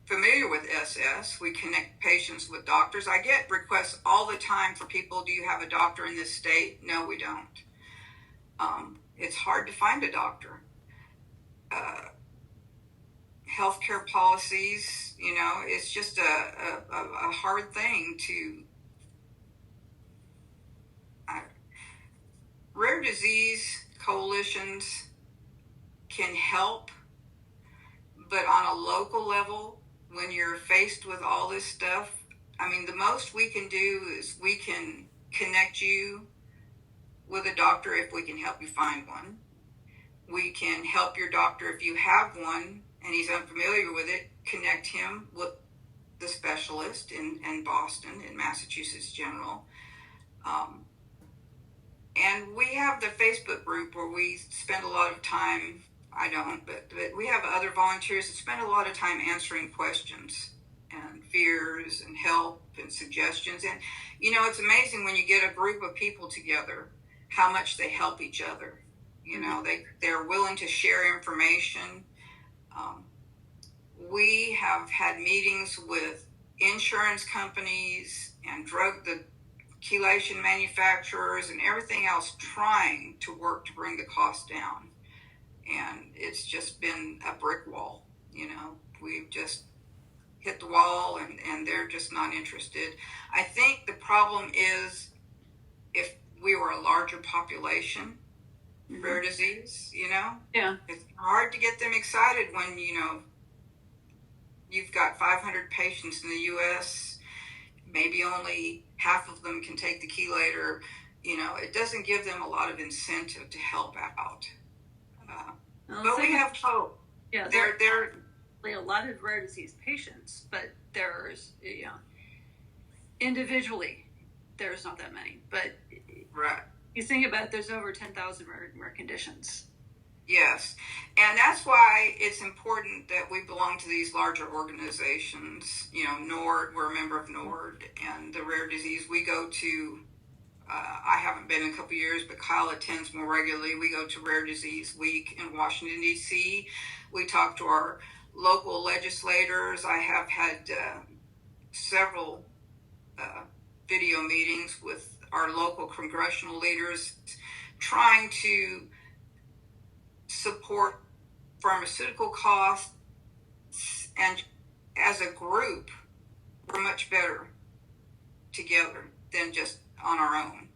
familiar with SS. We connect patients with doctors. I get requests all the time for people, do you have a doctor in this state? No, we don't. It's hard to find a doctor. healthcare policies. It's just a hard thing to. Rare disease coalitions can help, but on a local level, when you're faced with all this stuff, the most we can do is we can connect you with a doctor if we can help you find one. We can help your doctor if you have one and he's unfamiliar with it, connect him with the specialist in Boston, in Massachusetts General. And we have the Facebook group where we spend a lot of time. I don't, but we have other volunteers that spend a lot of time answering questions and fears and help and suggestions. And, it's amazing when you get a group of people together, how much they help each other. They're willing to share information. We have had meetings with insurance companies and the chelation manufacturers and everything else, trying to work to bring the cost down. And it's just been a brick wall. We've just hit the wall and they're just not interested. I think the problem is if we were a larger population, rare disease, Yeah. It's hard to get them excited when, you've got 500 patients in the U.S., maybe only half of them can take the chelator. It doesn't give them a lot of incentive to help out. But we have hope. Yeah, They're a lot of rare disease patients, but there's, individually, there's not that many. But right. You think about it, there's over 10,000 rare conditions. Yes, and that's why it's important that we belong to these larger organizations. NORD, we're a member of NORD, and the rare disease we go to, I haven't been in a couple of years, but Kyle attends more regularly. We go to Rare Disease Week in Washington, D.C. We talk to our local legislators. I have had several video meetings with our local congressional leaders trying to support pharmaceutical costs, and as a group, we're much better together than just on our own.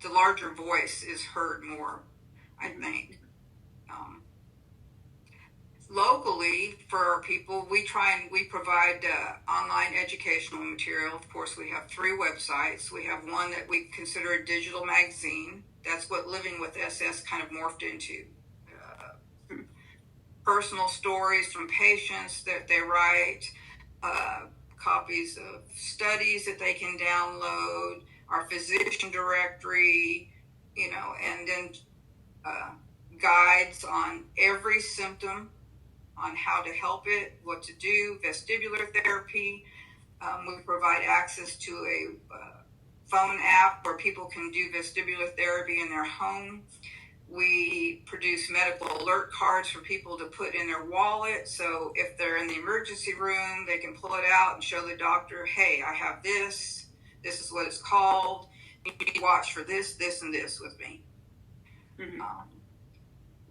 The larger voice is heard more, I think. Locally, for our people, we provide online educational material. Of course, we have 3 websites. We have one that we consider a digital magazine. That's what Living with SS kind of morphed into. Personal stories from patients that they write, copies of studies that they can download, our physician directory, and then guides on every symptom, on how to help it, what to do, vestibular therapy. We provide access to a phone app where people can do vestibular therapy in their home. We produce medical alert cards for people to put in their wallet. So if they're in the emergency room, they can pull it out and show the doctor, hey, I have this. This is what it's called. You need to watch for this, this, and this with me. Mm-hmm.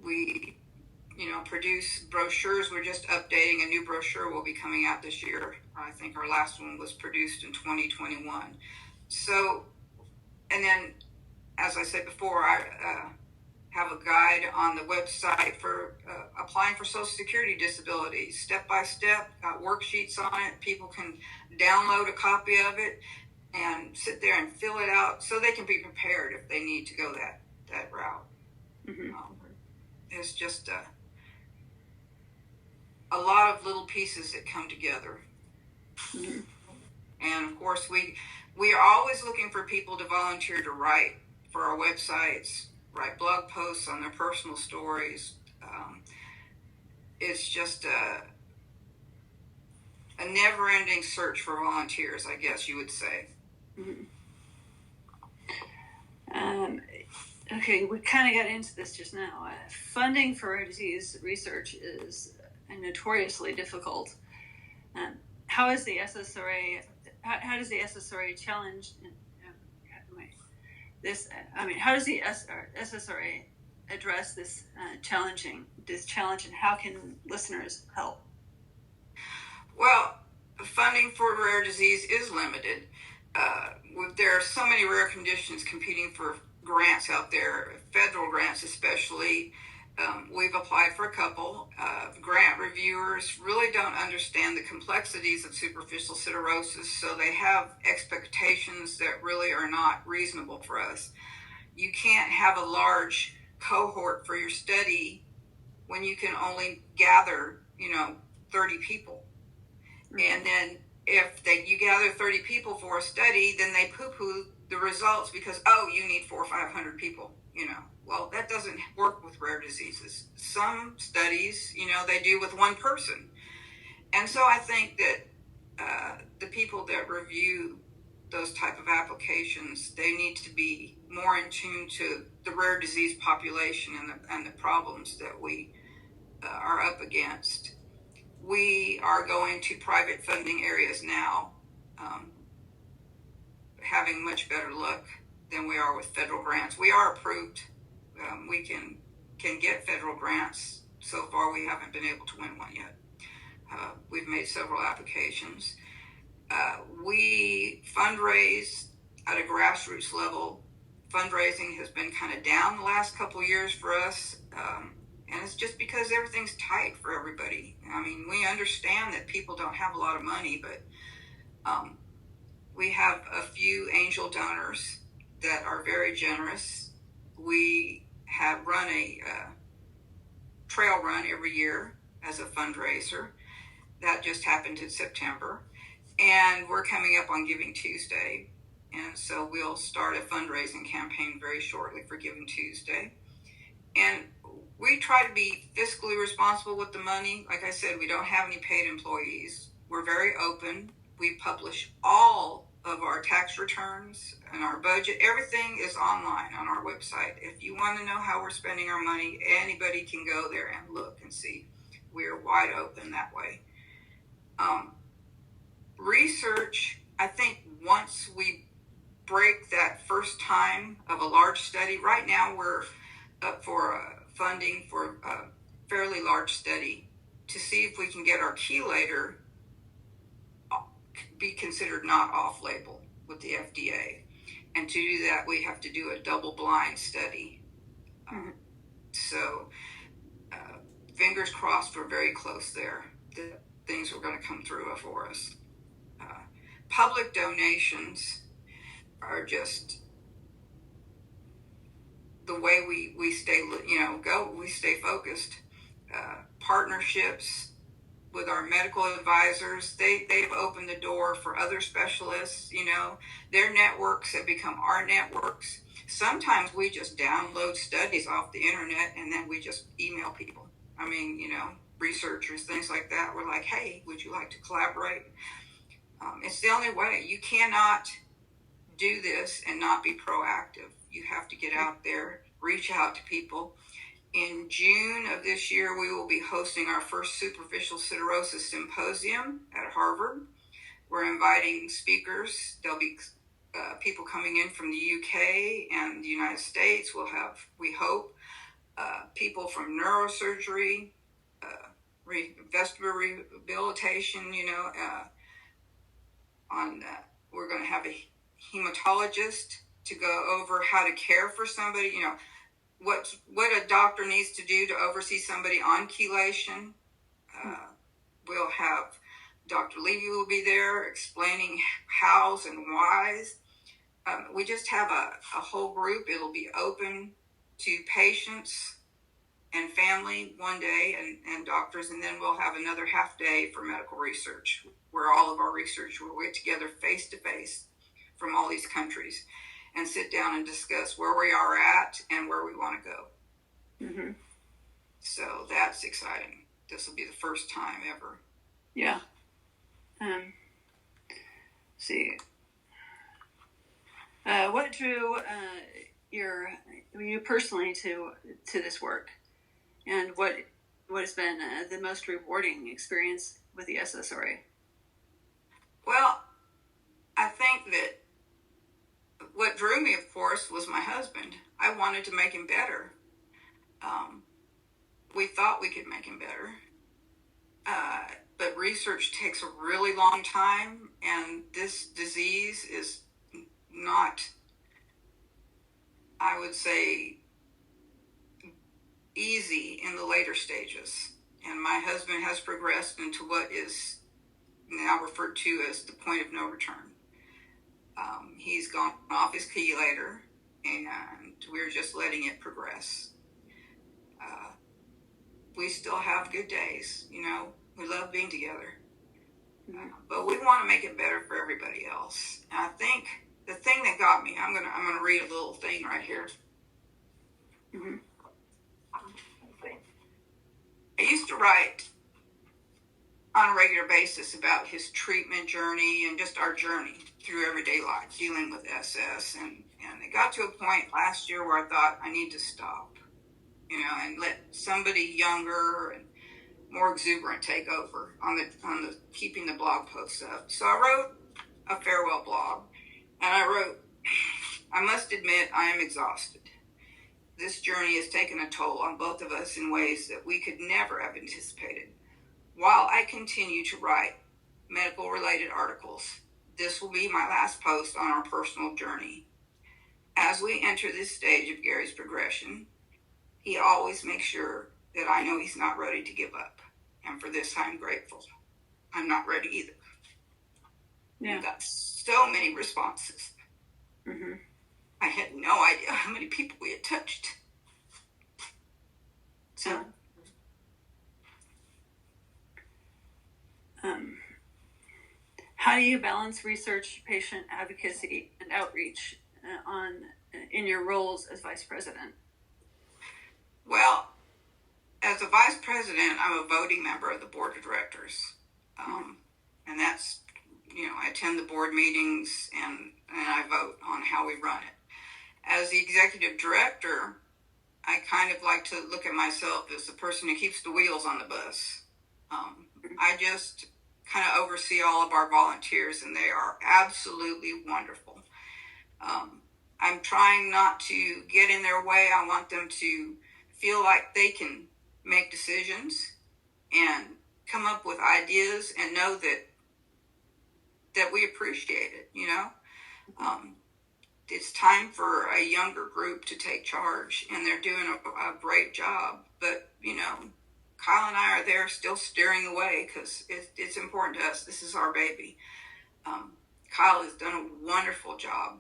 We produce brochures. We're just updating. A new brochure will be coming out this year. I think our last one was produced in 2021. So, and then, as I said before, I have a guide on the website for applying for Social Security disability, step by step, got worksheets on it. People can download a copy of it and sit there and fill it out so they can be prepared if they need to go that route. Mm-hmm. It's just a lot of little pieces that come together. Mm-hmm. And of course, we are always looking for people to volunteer to write for our websites, write blog posts on their personal stories. It's just a never-ending search for volunteers, I guess you would say. Mm-hmm. Okay, we kind of got into this just now. Funding for rare disease research is notoriously difficult. How is the SSRA? How does the SSRA challenge this? How does the SSRA address this challenge, and how can listeners help? Well, funding for rare disease is limited. There are so many rare conditions competing for grants out there, federal grants especially. We've applied for a couple. Grant reviewers really don't understand the complexities of superficial siderosis, so they have expectations that really are not reasonable for us. You can't have a large cohort for your study when you can only gather, 30 people. And then if you gather 30 people for a study, then they poo-poo the results because, you need 400 or 500 people, Well, that doesn't work with rare diseases. Some studies, they do with one person. And so I think that the people that review those type of applications, they need to be more in tune to the rare disease population and the problems that we are up against. We are going to private funding areas now, having much better luck than we are with federal grants. We are approved. We can get federal grants. So far, we haven't been able to win one yet. We've made several applications. We fundraise at a grassroots level. Fundraising has been kind of down the last couple of years for us. And it's just because everything's tight for everybody. I mean, we understand that people don't have a lot of money, but we have a few angel donors that are very generous. We have run a trail run every year as a fundraiser. That just happened in September. And we're coming up on Giving Tuesday. And so we'll start a fundraising campaign very shortly for Giving Tuesday. And we try to be fiscally responsible with the money. Like I said, we don't have any paid employees. We're very open. We publish all of our tax returns and our budget. Everything is online on our website. If you want to know how we're spending our money, anybody can go there and look and see. We're wide open that way. Research, I think once we break that first time of a large study, right now we're up for funding for a fairly large study to see if we can get our chelator be considered not off-label with the FDA. And to do that, we have to do a double-blind study. So fingers crossed, we're very close there. That things are going to come through for us. Public donations are just the way we stay, we stay focused. Partnerships with our medical advisors, they've opened the door for other specialists. Their networks have become our networks. Sometimes we just download studies off the internet and then we just email people. I mean, researchers, things like that. We're like, hey, would you like to collaborate? It's the only way. You cannot do this and not be proactive. You have to get out there, reach out to people. In June of this year, we will be hosting our first Superficial Siderosis Symposium at Harvard. We're inviting speakers. There'll be people coming in from the UK and the United States. We'll have, we hope, people from neurosurgery, vestibular rehabilitation, we're going to have a hematologist to go over how to care for somebody, what a doctor needs to do to oversee somebody on chelation. We'll have Dr. Levy will be there explaining hows and whys. We just have a whole group. It'll be open to patients and family one day and doctors, and then we'll have another half day for medical research where all of our research will get together face to face from all these countries and sit down and discuss where we are at and where we want to go. Mm-hmm. So that's exciting. This will be the first time ever. Yeah. See. What drew you personally to this work, and what has been the most rewarding experience with the SSRA? Well, I think that what drew me, of course, was my husband. I wanted to make him better. We thought we could make him better. But research takes a really long time, and this disease is not, I would say, easy in the later stages. And my husband has progressed into what is now referred to as the point of no return. He's gone off his chelator, and we're just letting it progress. We still have good days, we love being together. But we want to make it better for everybody else. And I think the thing that got me, I'm gonna read a little thing right here. Mm-hmm. I used to write on a regular basis about his treatment journey and just our journey through everyday life dealing with SS. And it got to a point last year where I thought I need to stop, and let somebody younger and more exuberant take over on the keeping the blog posts up. So I wrote a farewell blog, and I wrote, I must admit I am exhausted. This journey has taken a toll on both of us in ways that we could never have anticipated. While I continue to write medical-related articles, this will be my last post on our personal journey. As we enter this stage of Gary's progression, he always makes sure that I know he's not ready to give up. And for this, I'm grateful. I'm not ready either. Yeah. We got so many responses. Mm-hmm. I had no idea how many people we had touched. So, how do you balance research, patient advocacy, and outreach in your roles as vice president? Well, as a vice president, I'm a voting member of the board of directors. And that's, I attend the board meetings and I vote on how we run it. As the executive director, I kind of like to look at myself as the person who keeps the wheels on the bus. I just kind of oversee all of our volunteers, and they are absolutely wonderful. I'm trying not to get in their way. I want them to feel like they can make decisions and come up with ideas and know that we appreciate it, It's time for a younger group to take charge, and they're doing a great job. But, Kyle and I are there still steering the way because it's important to us. This is our baby. Kyle has done a wonderful job.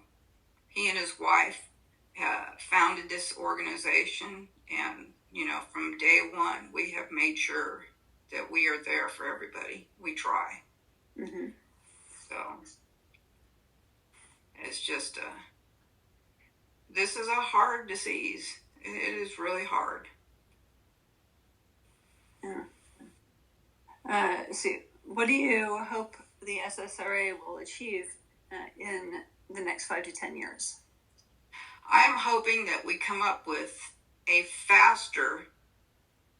He and his wife founded this organization, and, from day one, we have made sure that we are there for everybody. We try. Mm-hmm. So it's just this is a hard disease. It is really hard. Yeah. So what do you hope the SSRA will achieve in the next 5 to 10 years? I'm hoping that we come up with a faster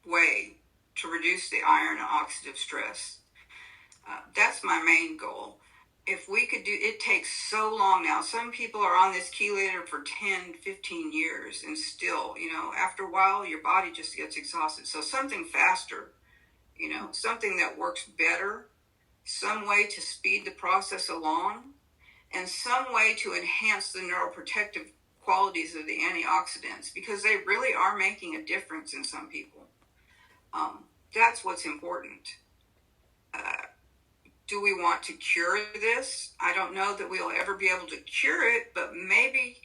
way to reduce the iron and oxidative stress. That's my main goal. If we could it takes so long now. Some people are on this chelator for 10, 15 years, and still, after a while, your body just gets exhausted. So something faster, something that works better, some way to speed the process along, and some way to enhance the neuroprotective qualities of the antioxidants, because they really are making a difference in some people. That's what's important. Do we want to cure this? I don't know that we'll ever be able to cure it, but maybe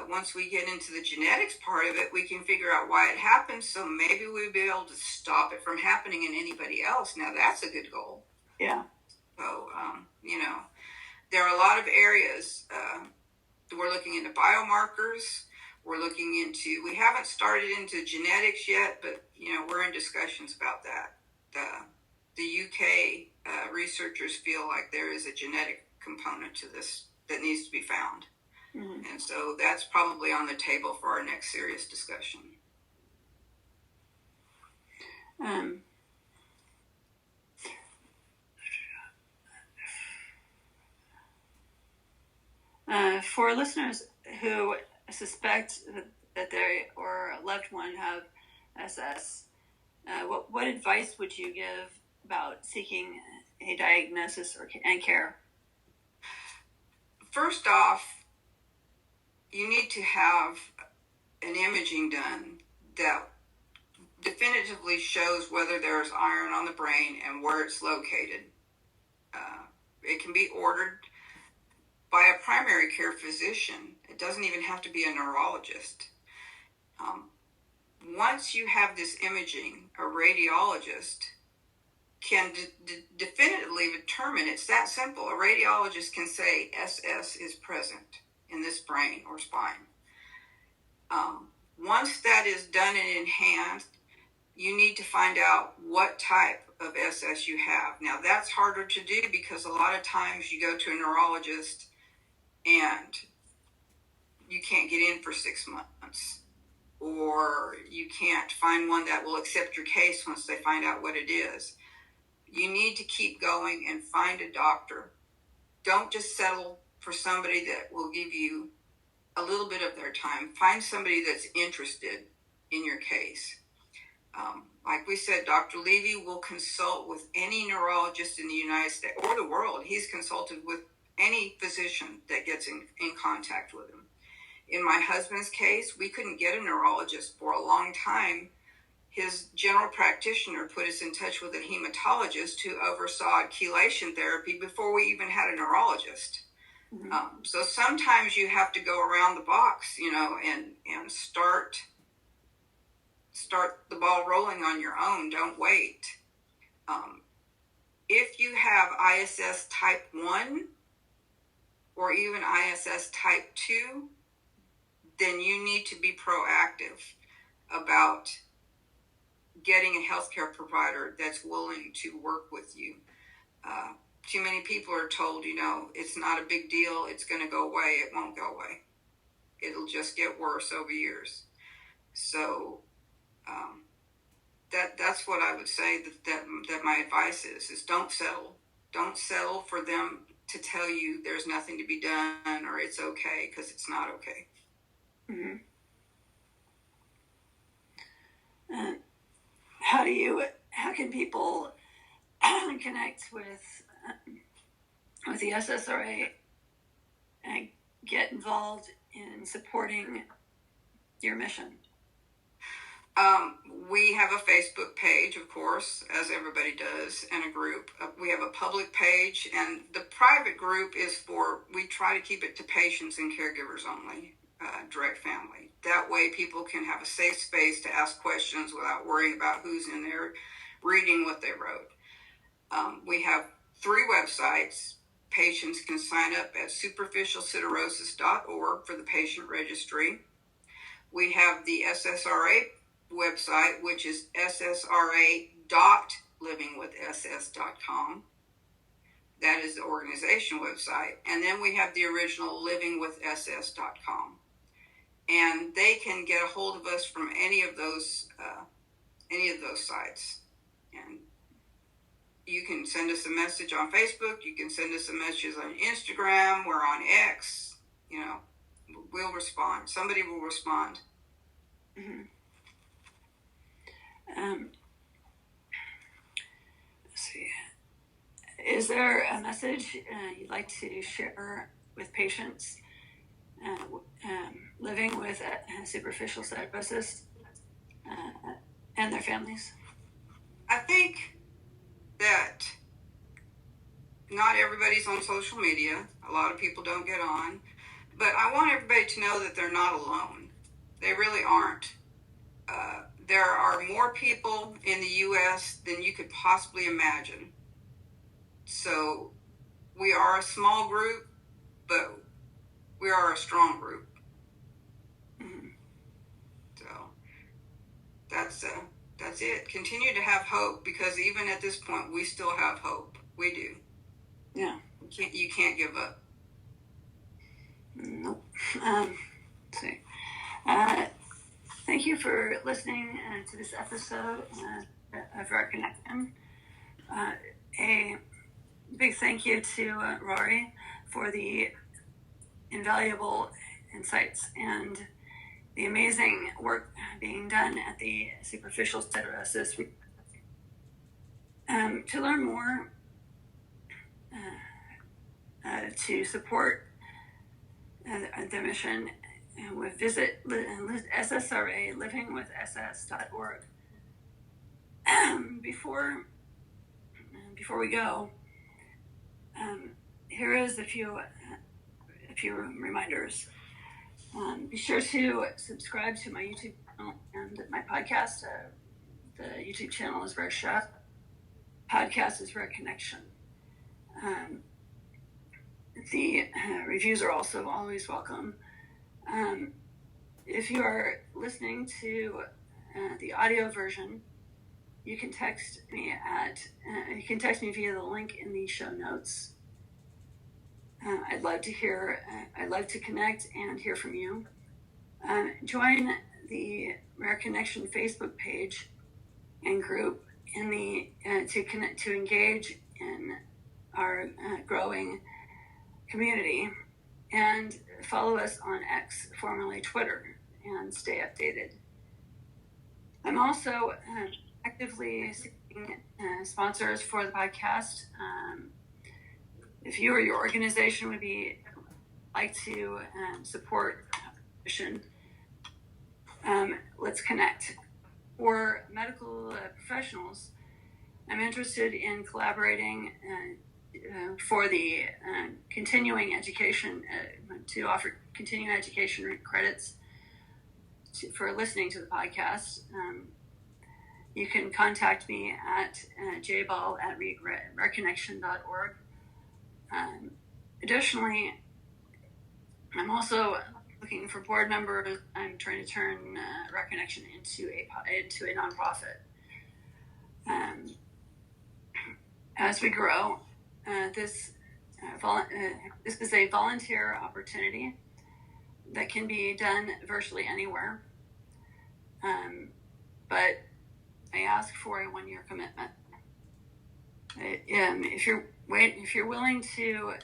once we get into the genetics part of it, we can figure out why it happens. So maybe we'll be able to stop it from happening in anybody else. Now that's a good goal. Yeah. So, there are a lot of areas. We're looking into biomarkers. We haven't started into genetics yet, but, we're in discussions about that. The UK researchers feel like there is a genetic component to this that needs to be found. Mm-hmm. And so that's probably on the table for our next serious discussion. For listeners who suspect that they or a loved one have SS, what advice would you give about seeking a diagnosis and care? First off, you need to have an imaging done that definitively shows whether there's iron on the brain and where it's located. It can be ordered by a primary care physician. It doesn't even have to be a neurologist. Once you have this imaging, a radiologist can definitively determine. It's that simple. A radiologist can say SS is present in this brain or spine. Once that is done and in hand, you need to find out what type of SS you have. Now, that's harder to do because a lot of times you go to a neurologist and you can't get in for 6 months, or you can't find one that will accept your case once they find out what it is. You need to keep going and find a doctor. Don't just settle for somebody that will give you a little bit of their time. Find somebody that's interested in your case. Like we said, Dr. Levy will consult with any neurologist in the United States or the world. He's consulted with any physician that gets in contact with him. In my husband's case, we couldn't get a neurologist for a long time. His general practitioner put us in touch with a hematologist who oversaw chelation therapy before we even had a neurologist. Mm-hmm. So sometimes you have to go around the box, and start the ball rolling on your own. Don't wait. If you have ISS type 1 or even ISS type 2, then you need to be proactive about getting a healthcare provider that's willing to work with you. Too many people are told, it's not a big deal. It's going to go away. It won't go away. It'll just get worse over years. So that's what I would say that my advice is don't settle. Don't settle for them to tell you there's nothing to be done or it's okay, because it's not okay. Mm-hmm. How can people connect with the SSRA and get involved in supporting your mission? We have a Facebook page, of course, as everybody does, and a group. We have a public page, and the private group is we try to keep it to patients and caregivers only, direct family. That way people can have a safe space to ask questions without worrying about who's in there reading what they wrote. We have 3 websites. Patients can sign up at superficialsiderosis.org for the patient registry. We have the SSRA website, which is ssra.livingwithss.com. That is the organization website. And then we have the original livingwithss.com. And they can get a hold of us from any of those sites. And you can send us a message on Facebook. You can send us a message on Instagram. We're on X. We'll respond. Somebody will respond. Mm-hmm. Let's see. Is there a message you'd like to share with patients living with superficial siderosis and their families? I think that not everybody's on social media. A lot of people don't get on. But I want everybody to know that they're not alone. They really aren't. There are more people in the U.S. than you could possibly imagine. So we are a small group, but we are a strong group. Mm-hmm. So that's it. Continue to have hope, because even at this point, we still have hope. We do. Yeah. You can't give up. Nope. Let's see. Thank you for listening to this episode of Rori Connection. A big thank you to Rori for the invaluable insights and the amazing work being done at the Superficial Siderosis. To learn more, to support the mission, visit SSRA livingwithss.org. Before we go, here is a few reminders. Be sure to subscribe to my YouTube channel and my podcast. The YouTube channel is Rori Chef. Podcast is Rori Connection. The reviews are also always welcome. If you are listening to the audio version, you can text me via the link in the show notes. I'd love to connect and hear from you. Join the Rori Connection Facebook page and group to engage in our growing community, and follow us on X, formerly Twitter, and stay updated. I'm also actively seeking sponsors for the podcast. If you or your organization would like to support the mission, let's connect. For medical professionals, I'm interested in collaborating for the continuing education, to offer continuing education credits for listening to the podcast. You can contact me at jball@roriconnection.org. Additionally, I'm also looking for board members. I'm trying to turn Rori Connection into a nonprofit. As we grow, this is a volunteer opportunity that can be done virtually anywhere. But I ask for a 1-year commitment. If you're willing to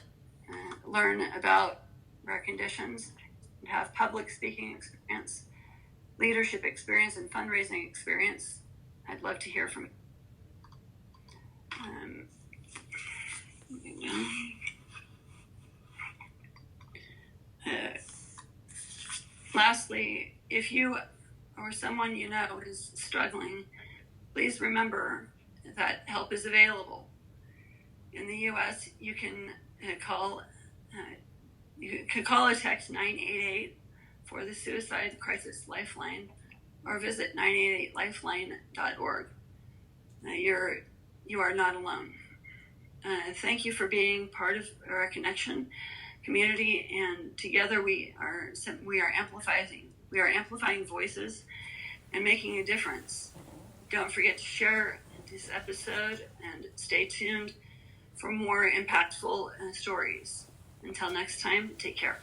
learn about rare conditions, and have public speaking experience, leadership experience, and fundraising experience, I'd love to hear from you. Lastly, if you or someone you know is struggling, please remember that help is available. In the U.S., you can call or text 988 for the Suicide Crisis Lifeline, or visit 988lifeline.org. You are not alone. Thank you for being part of our connection community, and together we are amplifying voices and making a difference. Don't forget to share this episode and stay tuned for more impactful stories. Until next time, take care.